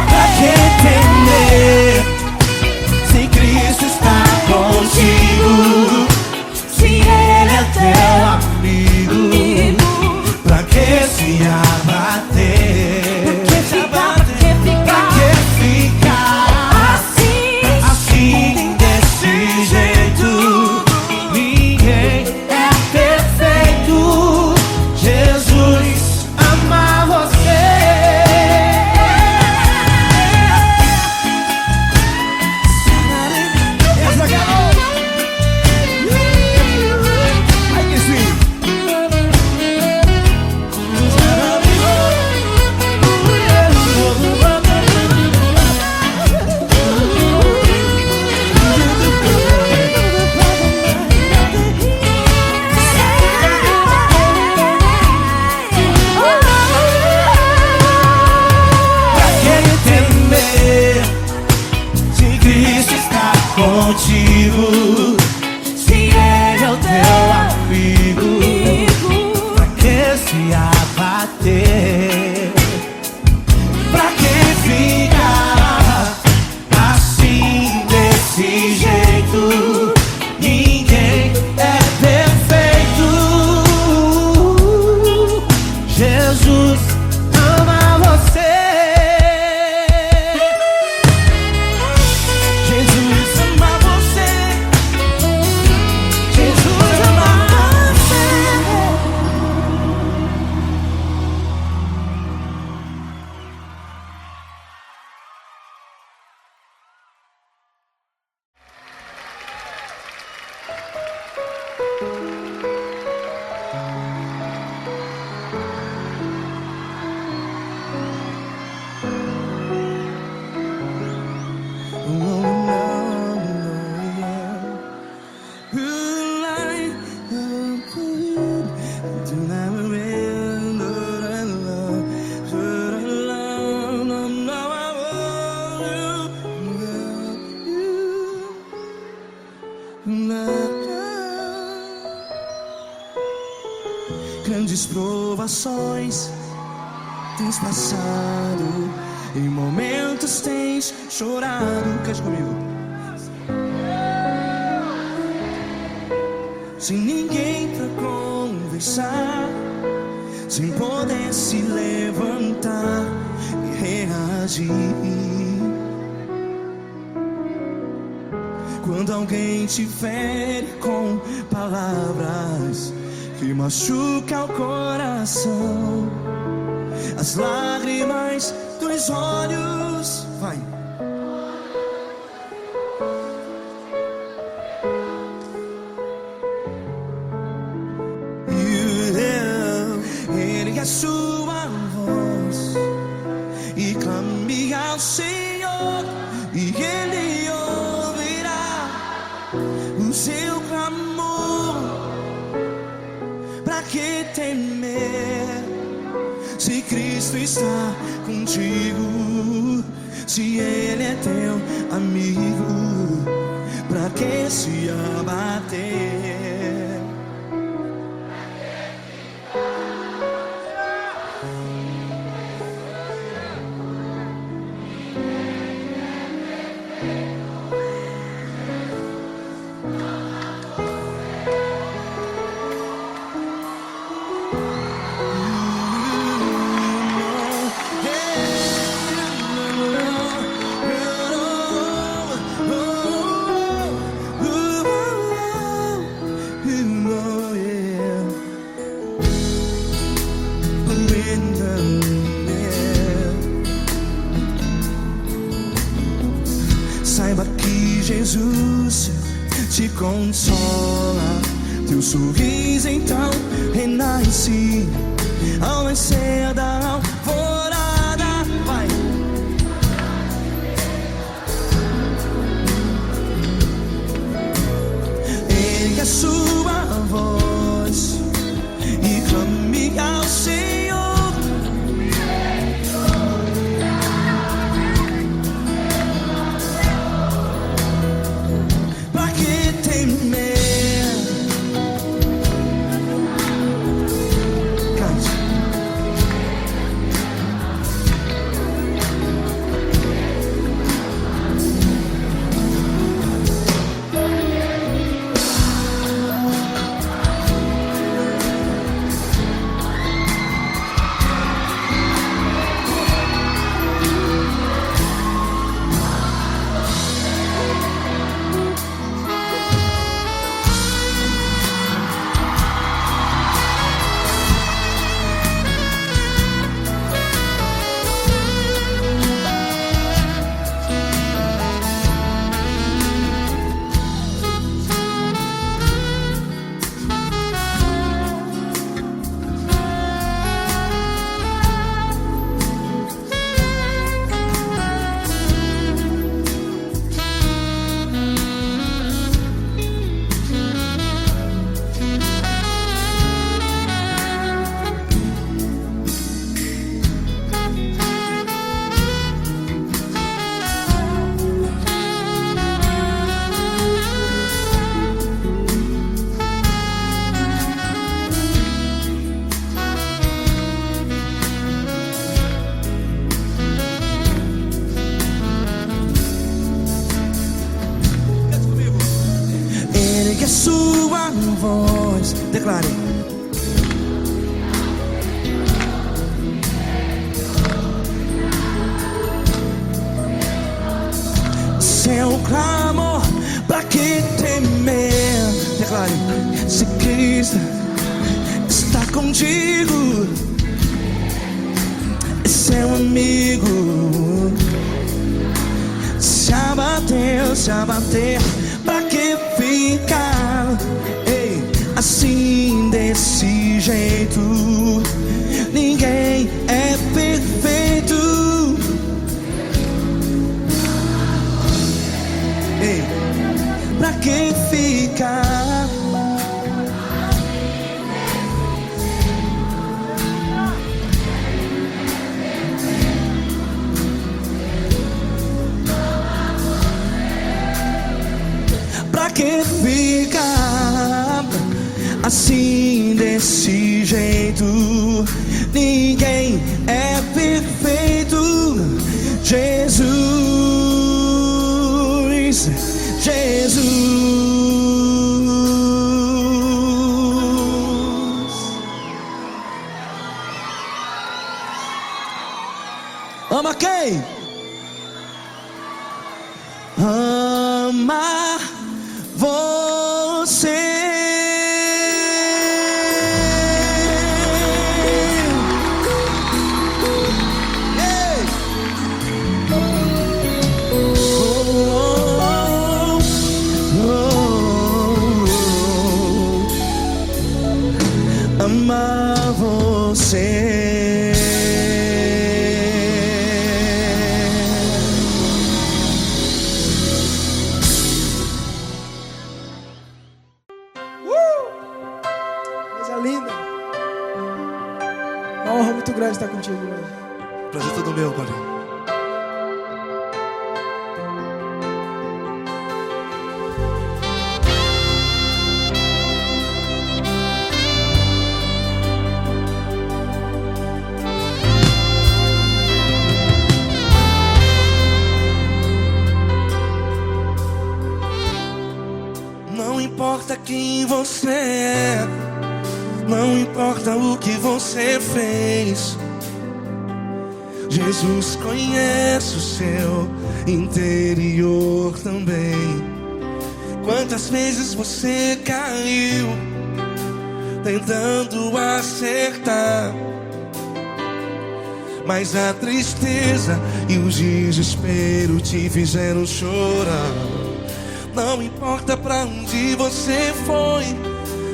[SPEAKER 4] Pra que temer? Se Cristo está contigo, se Ele é teu amigo, pra que se abater? Pra que ficar assim desse jeito? Ninguém é perfeito. Jesus ama você. Essa acabou. Ai, que sweet. Pra que temer? Se Cristo está contigo, se Ele é o teu amigo, pra que se abater? Pra que ficar assim desse jeito? Ninguém é perfeito. Jesus ama você. Jesus ama você. Jesus ama você. Grandes provações tens passado, em momentos tens chorado. Cante comigo. Sem ninguém pra conversar, sem poder se levantar e reagir. Quando quando alguém te fere com palavras que machucam o coração, as lágrimas dos olhos, vai. Ergue a sua voz e clame ao Senhor, e Ele ouvirá o seu clamor. Pra que temer, se Cristo está contigo? Se Ele é teu amigo, pra que se abater? Saiba que Jesus te consola, teu sorriso então renasce ao nascer da alvorada. Vai. Ergue a sua voz e clame ao Senhor. Pra que temer? Cante. Ergue a sua voz, declare. Seu clamor, pra que temer? Declare. Se Cristo está contigo, é seu amigo. Se abater, pra que ficar, ei, assim desse jeito? Ninguém é perfeito. Ei, pra que ficar? Pra que ficar assim desse jeito? Ninguém é perfeito. Jesus, Jesus. Ama quem? Ama amar você.
[SPEAKER 3] Coisa linda. Uma honra muito grande estar contigo hoje.
[SPEAKER 1] Prazer todo meu, Paulinho.
[SPEAKER 4] Não importa quem você é, não importa o que você fez, Jesus conhece o seu interior também. Quantas vezes você caiu tentando acertar, mas a tristeza e o desespero te fizeram chorar. Não importa pra onde você foi,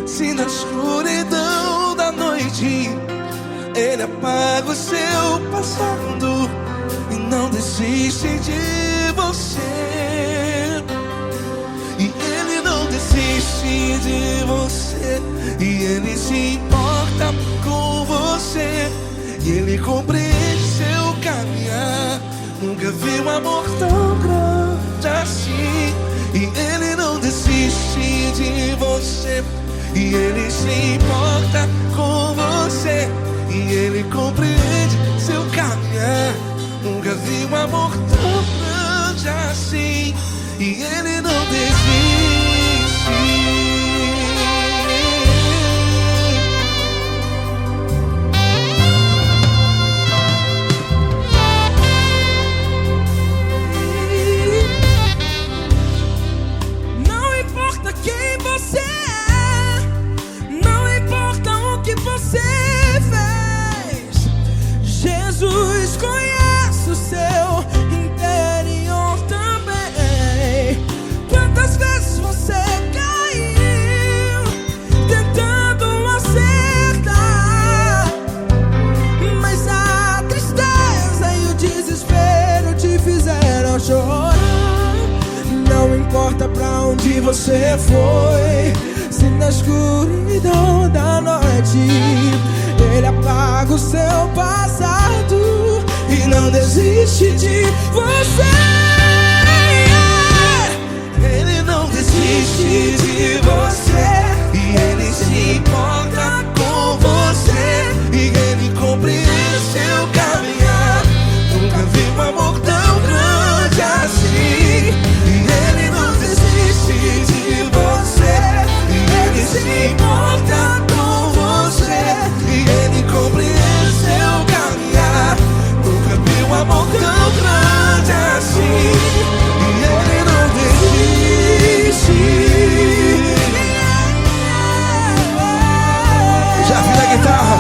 [SPEAKER 4] se na escuridão da noite Ele apaga o seu passado e não desiste de você. E Ele não desiste de você, e Ele se importa com você, e Ele compreende seu caminhar. Nunca vi um amor tão grande assim. E Ele não desiste de você, e Ele se importa com você, e Ele compreende seu caminhar. Nunca vi um amor tão grande assim. E Ele não desiste.
[SPEAKER 3] Não importa quem você é, não importa o que você fez, Jesus conhece o seu interior também. Quantas vezes você caiu tentando acertar, mas a tristeza e o desespero te fizeram chorar. Não importa pra onde você foi, se na escuridão da noite Ele apaga o seu passado e não desiste de você.
[SPEAKER 4] Ele não desiste de você, e Ele se importa com você, e Ele compreende seu caminhar. Nunca vi um amor tão grande assim. E Ele não desiste de você, e Ele se importa com você, e Ele compreende seu caminhar. Nunca vi um amor tão grande assim. E Ele não desiste. Já vi na guitarra.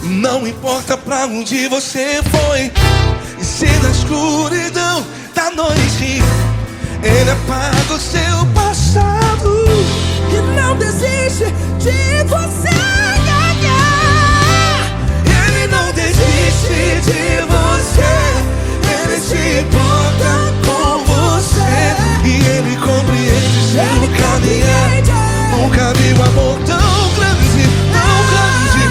[SPEAKER 4] Não importa pra onde você foi, e se na escuridão da noite Ele apaga o seu passado
[SPEAKER 3] E não desiste de você.
[SPEAKER 4] Ele não desiste de você, Ele se importa com você, e Ele compreende seu caminhar. Nunca vi um amor tão grande, tão grande.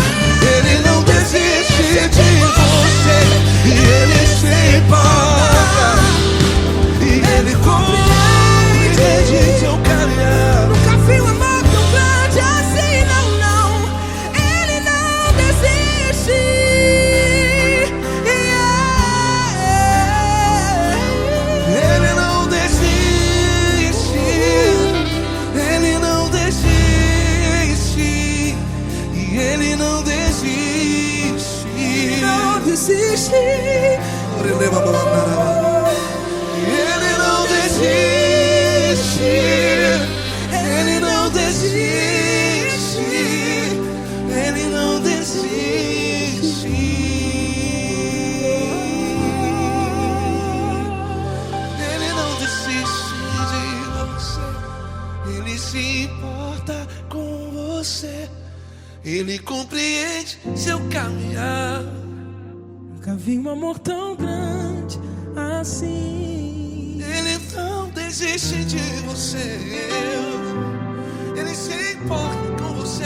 [SPEAKER 4] Ele não desiste de você, e Ele se importa, e Ele compreende
[SPEAKER 1] Ele se importa com você, Ele compreende seu caminhar.
[SPEAKER 4] Nunca vi um amor tão grande assim.
[SPEAKER 1] Ele não desiste de você, Ele se importa com você,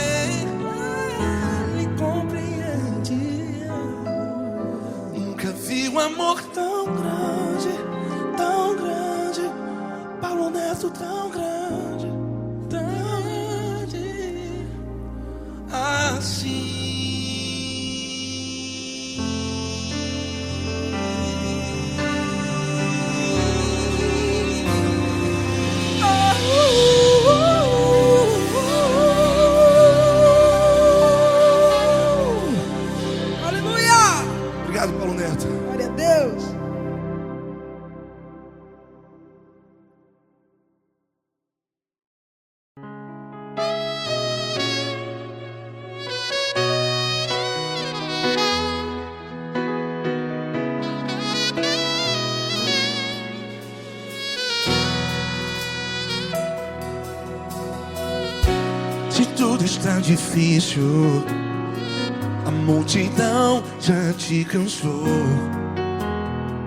[SPEAKER 4] Ele compreende.
[SPEAKER 1] nunca vi um amor tão grande, tão grande. Paulo Neto, tão grande,
[SPEAKER 4] Tão grande.
[SPEAKER 1] assim.
[SPEAKER 4] Aleluia!
[SPEAKER 1] Obrigado, Paulo Neto.
[SPEAKER 4] Glória a Deus.
[SPEAKER 1] Se tudo está difícil, a multidão já te cansou.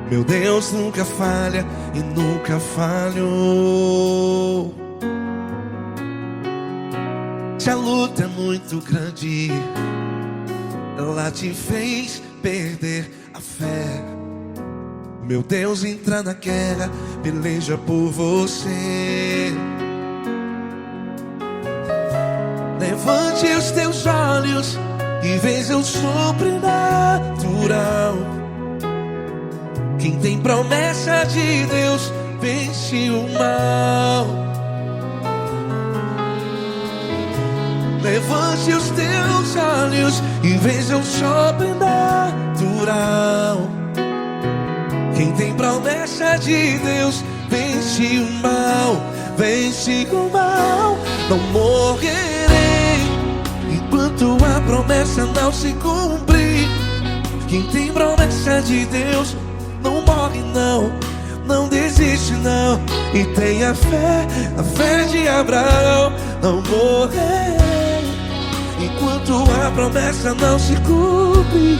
[SPEAKER 1] Meu Deus nunca falha e nunca falhou. Se a luta é muito grande, ela te fez perder a fé. Meu Deus entra na guerra, peleja por você. Levante os teus olhos e veja o sobrenatural. Quem tem promessa de Deus vence o mal. Levante os teus olhos e veja o sobrenatural. Quem tem promessa de Deus vence o mal. Vence o mal. Não morrerei enquanto a promessa não se cumprir. Quem tem promessa de Deus não morre não, não desiste não. E tenha fé, a fé de Abraão. Não morrerei enquanto a promessa não se cumpre.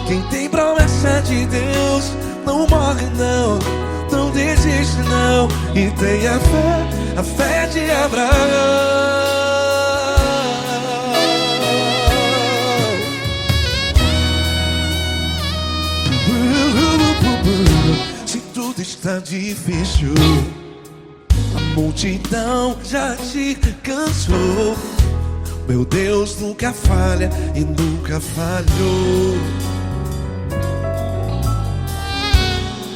[SPEAKER 1] Quem tem promessa de Deus não morre não, não desiste não. E tenha fé, a fé de Abraão. Se tudo está difícil, a multidão já te cansou. Meu Deus nunca falha e nunca falhou.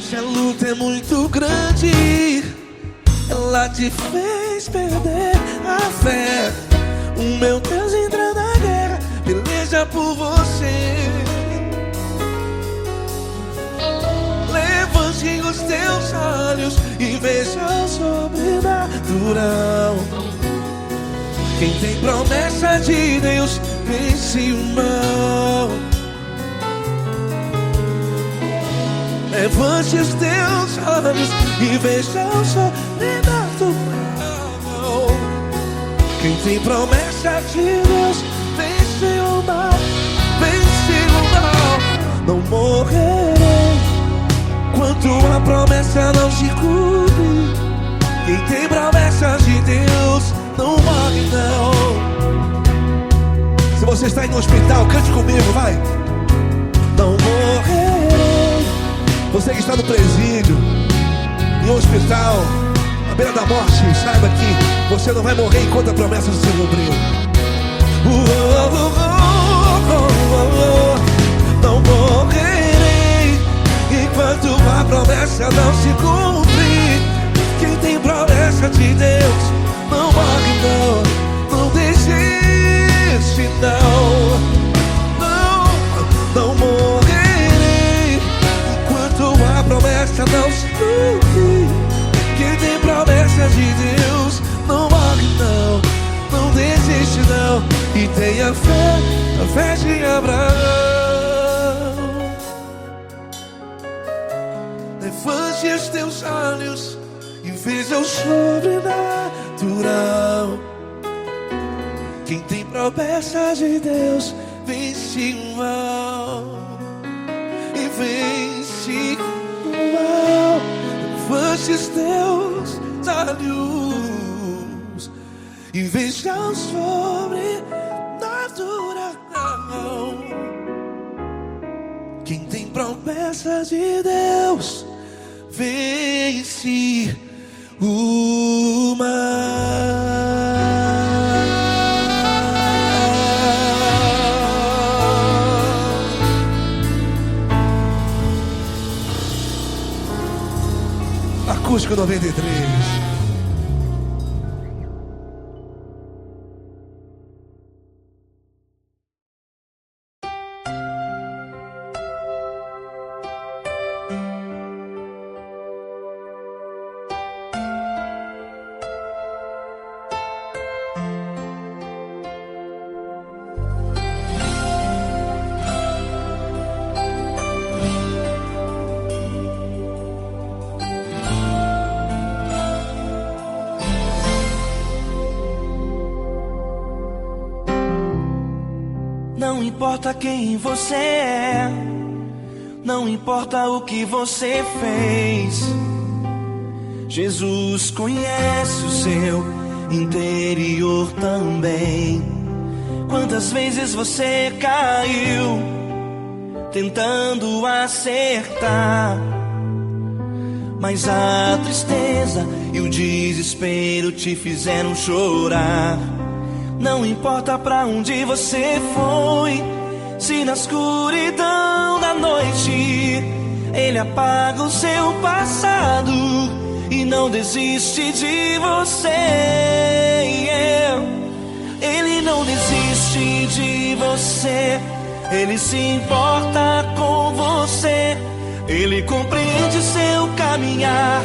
[SPEAKER 1] Se a luta é muito grande, ela te fez perder a fé. O meu Deus entra na guerra, peleja por você. Levante os teus olhos e veja o sobrenatural. Quem tem promessa de Deus vence o mal. Levante os teus olhos e veja o sobrenatural. Quem tem promessa de Deus vence o mal. Vence o mal. Não morrerei enquanto a promessa não se cumpre. Quem tem promessa de Deus não morre não. Se você está aí no hospital, cante comigo, vai. Não morrerei. Você que está no presídio, em um hospital, à beira da morte, saiba que você não vai morrer enquanto a promessa não se cumpriu. Não morrerei enquanto a promessa não se cumprir. Quem tem promessa de Deus não morre não, não desiste não. Não morrerei enquanto a promessa não se cumprir. Quem tem promessa de Deus não morre não, não desiste não. E tenha fé, a fé de Abraão. Levante os teus olhos e veja o sobrenatural. promessas de Deus vence o mal e vence o mal. Levantes teus olhos e veja o sobrenatural. Quem tem promessas de Deus vence o mal. Acústico 93.
[SPEAKER 4] Não importa quem você é, não importa o que você fez, Jesus conhece o seu interior também. Quantas vezes você caiu tentando acertar, mas a tristeza e o desespero te fizeram chorar. Não importa pra onde você foi, se na escuridão da noite Ele apaga o seu passado e não desiste de você. Ele não desiste de você, Ele se importa com você. Ele compreende seu caminhar,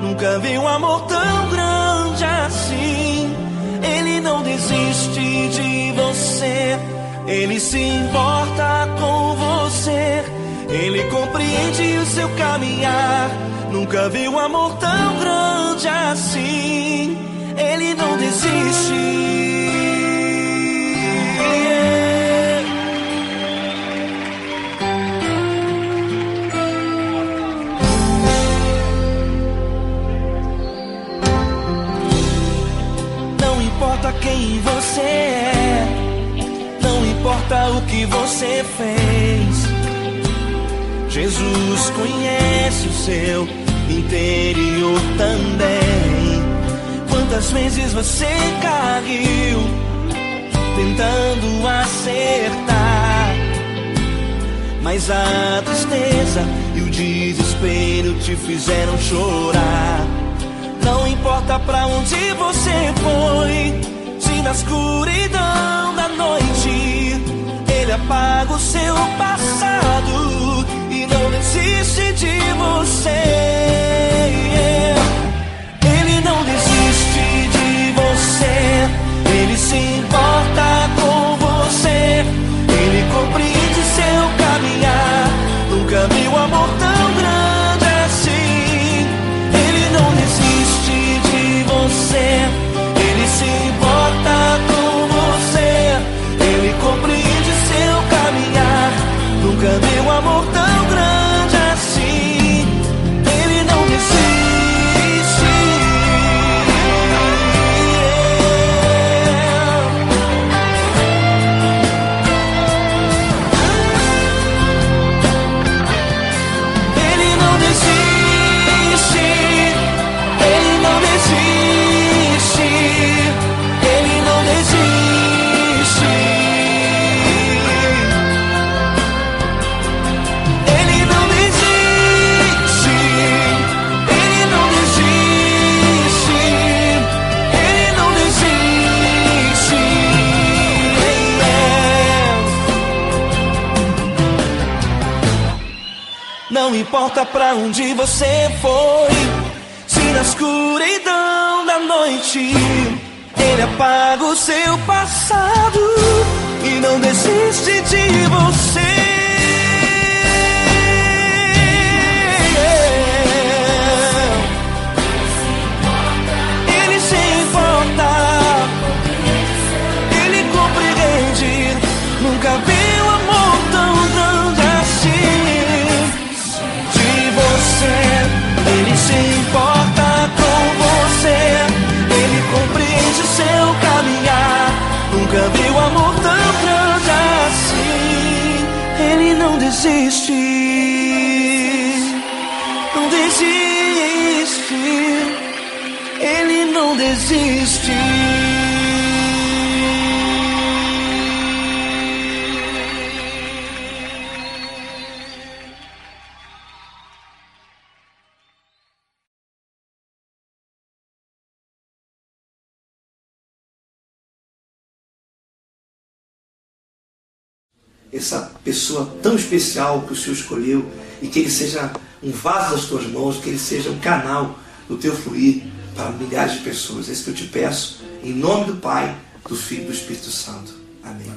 [SPEAKER 4] nunca vi um amor tão grande assim. Ele não desiste de você, Ele se importa com você. Ele compreende o seu caminhar, nunca vi um amor tão grande assim. Ele não desiste. Não importa quem você é, não importa o que você fez, Jesus conhece o seu interior também. Quantas vezes você caiu tentando acertar, mas a tristeza e o desespero te fizeram chorar. Não importa pra onde você foi, se na escuridão da noite Ele apaga o seu passado e não desiste de você. Ele não desiste de você, Ele se importa com você. Ele compreende seu caminhar, nunca vi um amor tão grande assim. Ele não desiste de você, Ele se importa com você. Ele compreende seu caminhar, nunca vi um amor tão grande assim. Ele não desiste. Ele não desiste. Ele não desiste. Ele não desiste. Ele não desiste. Ele não desiste. Ele não desiste. Não importa pra onde você foi, se na escuridão da noite Ele apaga o seu passado e não desiste de você. Ele se importa, Ele compreende desiste, não desiste, Ele não desiste.
[SPEAKER 6] Essa pessoa tão especial que o Senhor escolheu, e que Ele seja um vaso das tuas mãos, que Ele seja um canal do teu fluir para milhares de pessoas. É isso que eu te peço, em nome do Pai, do Filho e do Espírito Santo. Amém.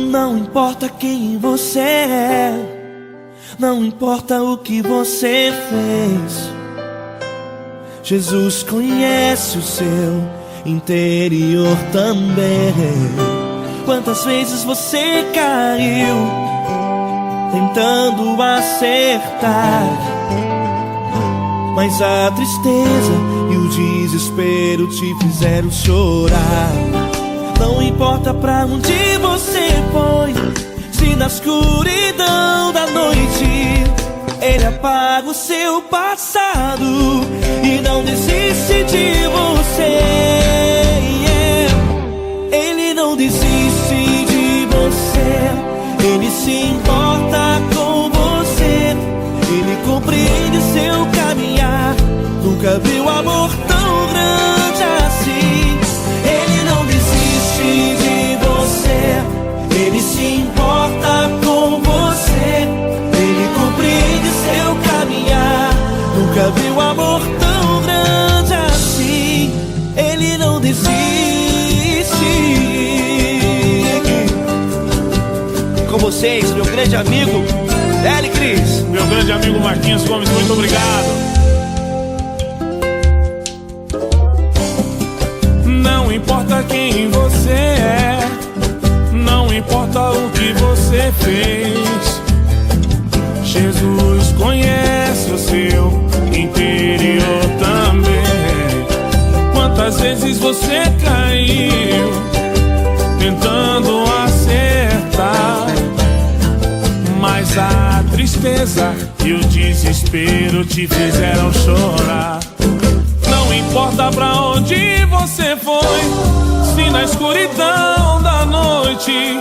[SPEAKER 4] Não importa quem você é, não importa o que você fez, Jesus conhece o seu interior também. Quantas vezes você caiu tentando acertar, mas a tristeza e o desespero te fizeram chorar. Não importa pra onde você foi, se na escuridão da noite Ele apaga o seu passado e não desiste de você. Ele não desiste de você, Ele se importa com você, Ele compreende seu caminhar. Nunca viu amor tão grande assim. Ele não desiste de você, Ele se importa com você, Ele compreende seu caminhar. Nunca viu amor tão grande assim. Ele não desiste. Com vocês, meu grande amigo L. Cris.
[SPEAKER 5] Meu grande amigo Marquinhos Gomes, muito obrigado. Não importa quem você é, não importa o que você fez, Jesus conhece o seu interior também. Quantas vezes você caiu tentando acertar, mas a tristeza e o desespero te fizeram chorar. Não importa pra onde você foi, se na escuridão da noite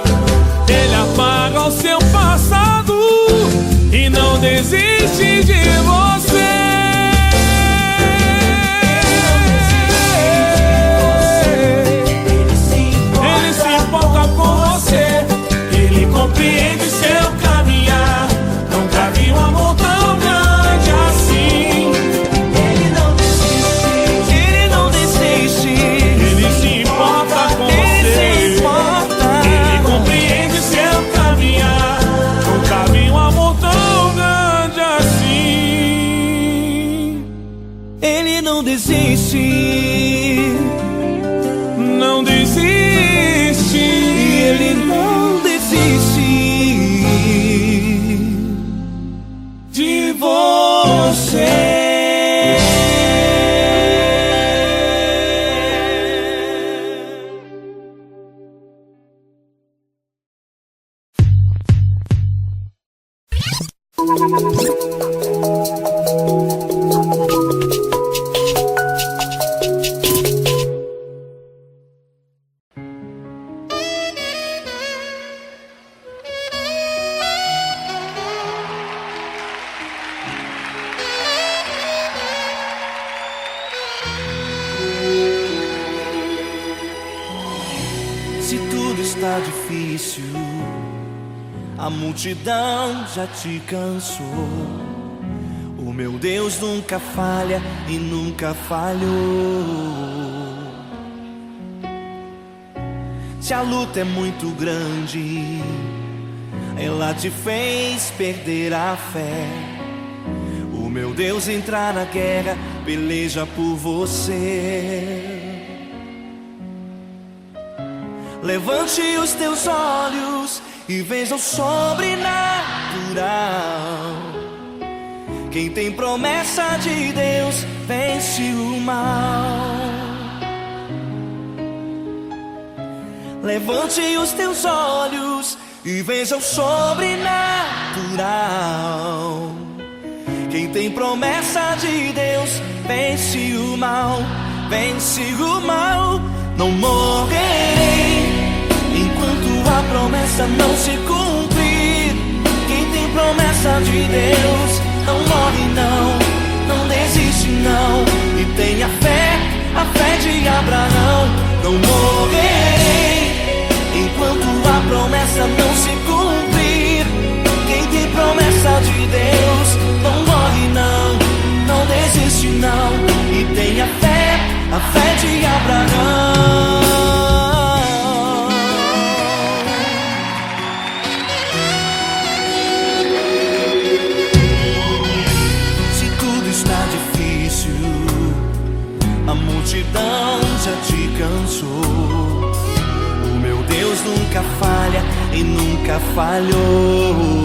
[SPEAKER 5] Ele apaga o seu passado e não desiste de você. Ele se importa com você, Ele compreende seu caminhar. Nunca vi um amor tão grande assim.
[SPEAKER 4] Ele não desiste, Ele não desiste,
[SPEAKER 5] Ele se importa com
[SPEAKER 4] Ele se
[SPEAKER 5] você,
[SPEAKER 4] importa.
[SPEAKER 5] Ele compreende seu caminhar. Nunca vi um amor tão grande assim.
[SPEAKER 4] Ele não desiste,
[SPEAKER 5] Não desiste.
[SPEAKER 4] Ele não desiste de você. Se tudo está difícil, a multidão já te cansou. O meu Deus nunca falha e nunca falhou. Se a luta é muito grande, ela te fez perder a fé. O meu Deus entrar na guerra, peleja por você. Levante os teus olhos e veja o sobrenatural. Quem tem promessa de Deus vence o mal. Levante os teus olhos e veja o sobrenatural. Quem tem promessa de Deus vence o mal, vence o mal. Não morrerei enquanto a promessa não se cumprir. Quem tem promessa de Deus não morre não, não desiste não. E tenha fé, a fé de Abraão. Não morrerei enquanto a promessa não se cumprir. Quem tem promessa de Deus não morre não, não desiste não. E tenha fé, a fé de Abraão. Se tudo está difícil, a multidão já te cansou. O meu Deus nunca falha e nunca falhou.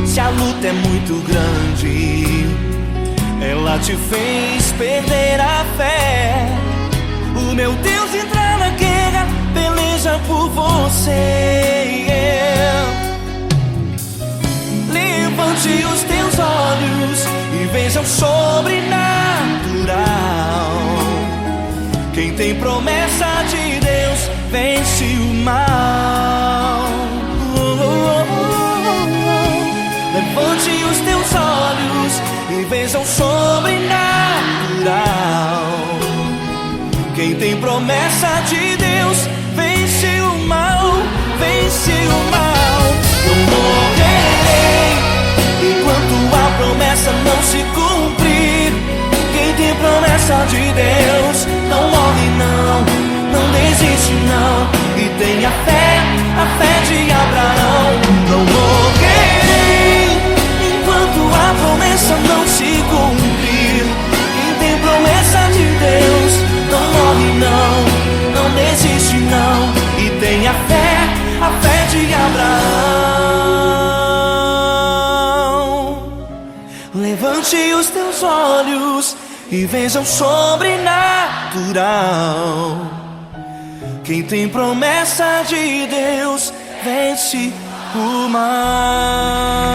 [SPEAKER 4] Se a luta é muito grande, ela te fez perder a fé. O meu Deus entra na guerra, peleja por você. Levante os teus olhos e veja o sobrenatural. Quem tem promessa de Deus vence o mal. Levante os teus olhos e veja o sobrenatural. Quem tem promessa de Deus vence o mal, vence o mal. Não morrerei enquanto a promessa não se cumprir. Quem tem promessa de Deus não morre não, não desiste não. E tenha fé, a fé de Abraão. Não morrerei enquanto a promessa não se cumprir. Quem tem promessa de Deus não morre não, não desiste não. E tenha fé, a fé de Abraão. Levante os teus olhos e veja o sobrenatural. Quem tem promessa de Deus vence o mal.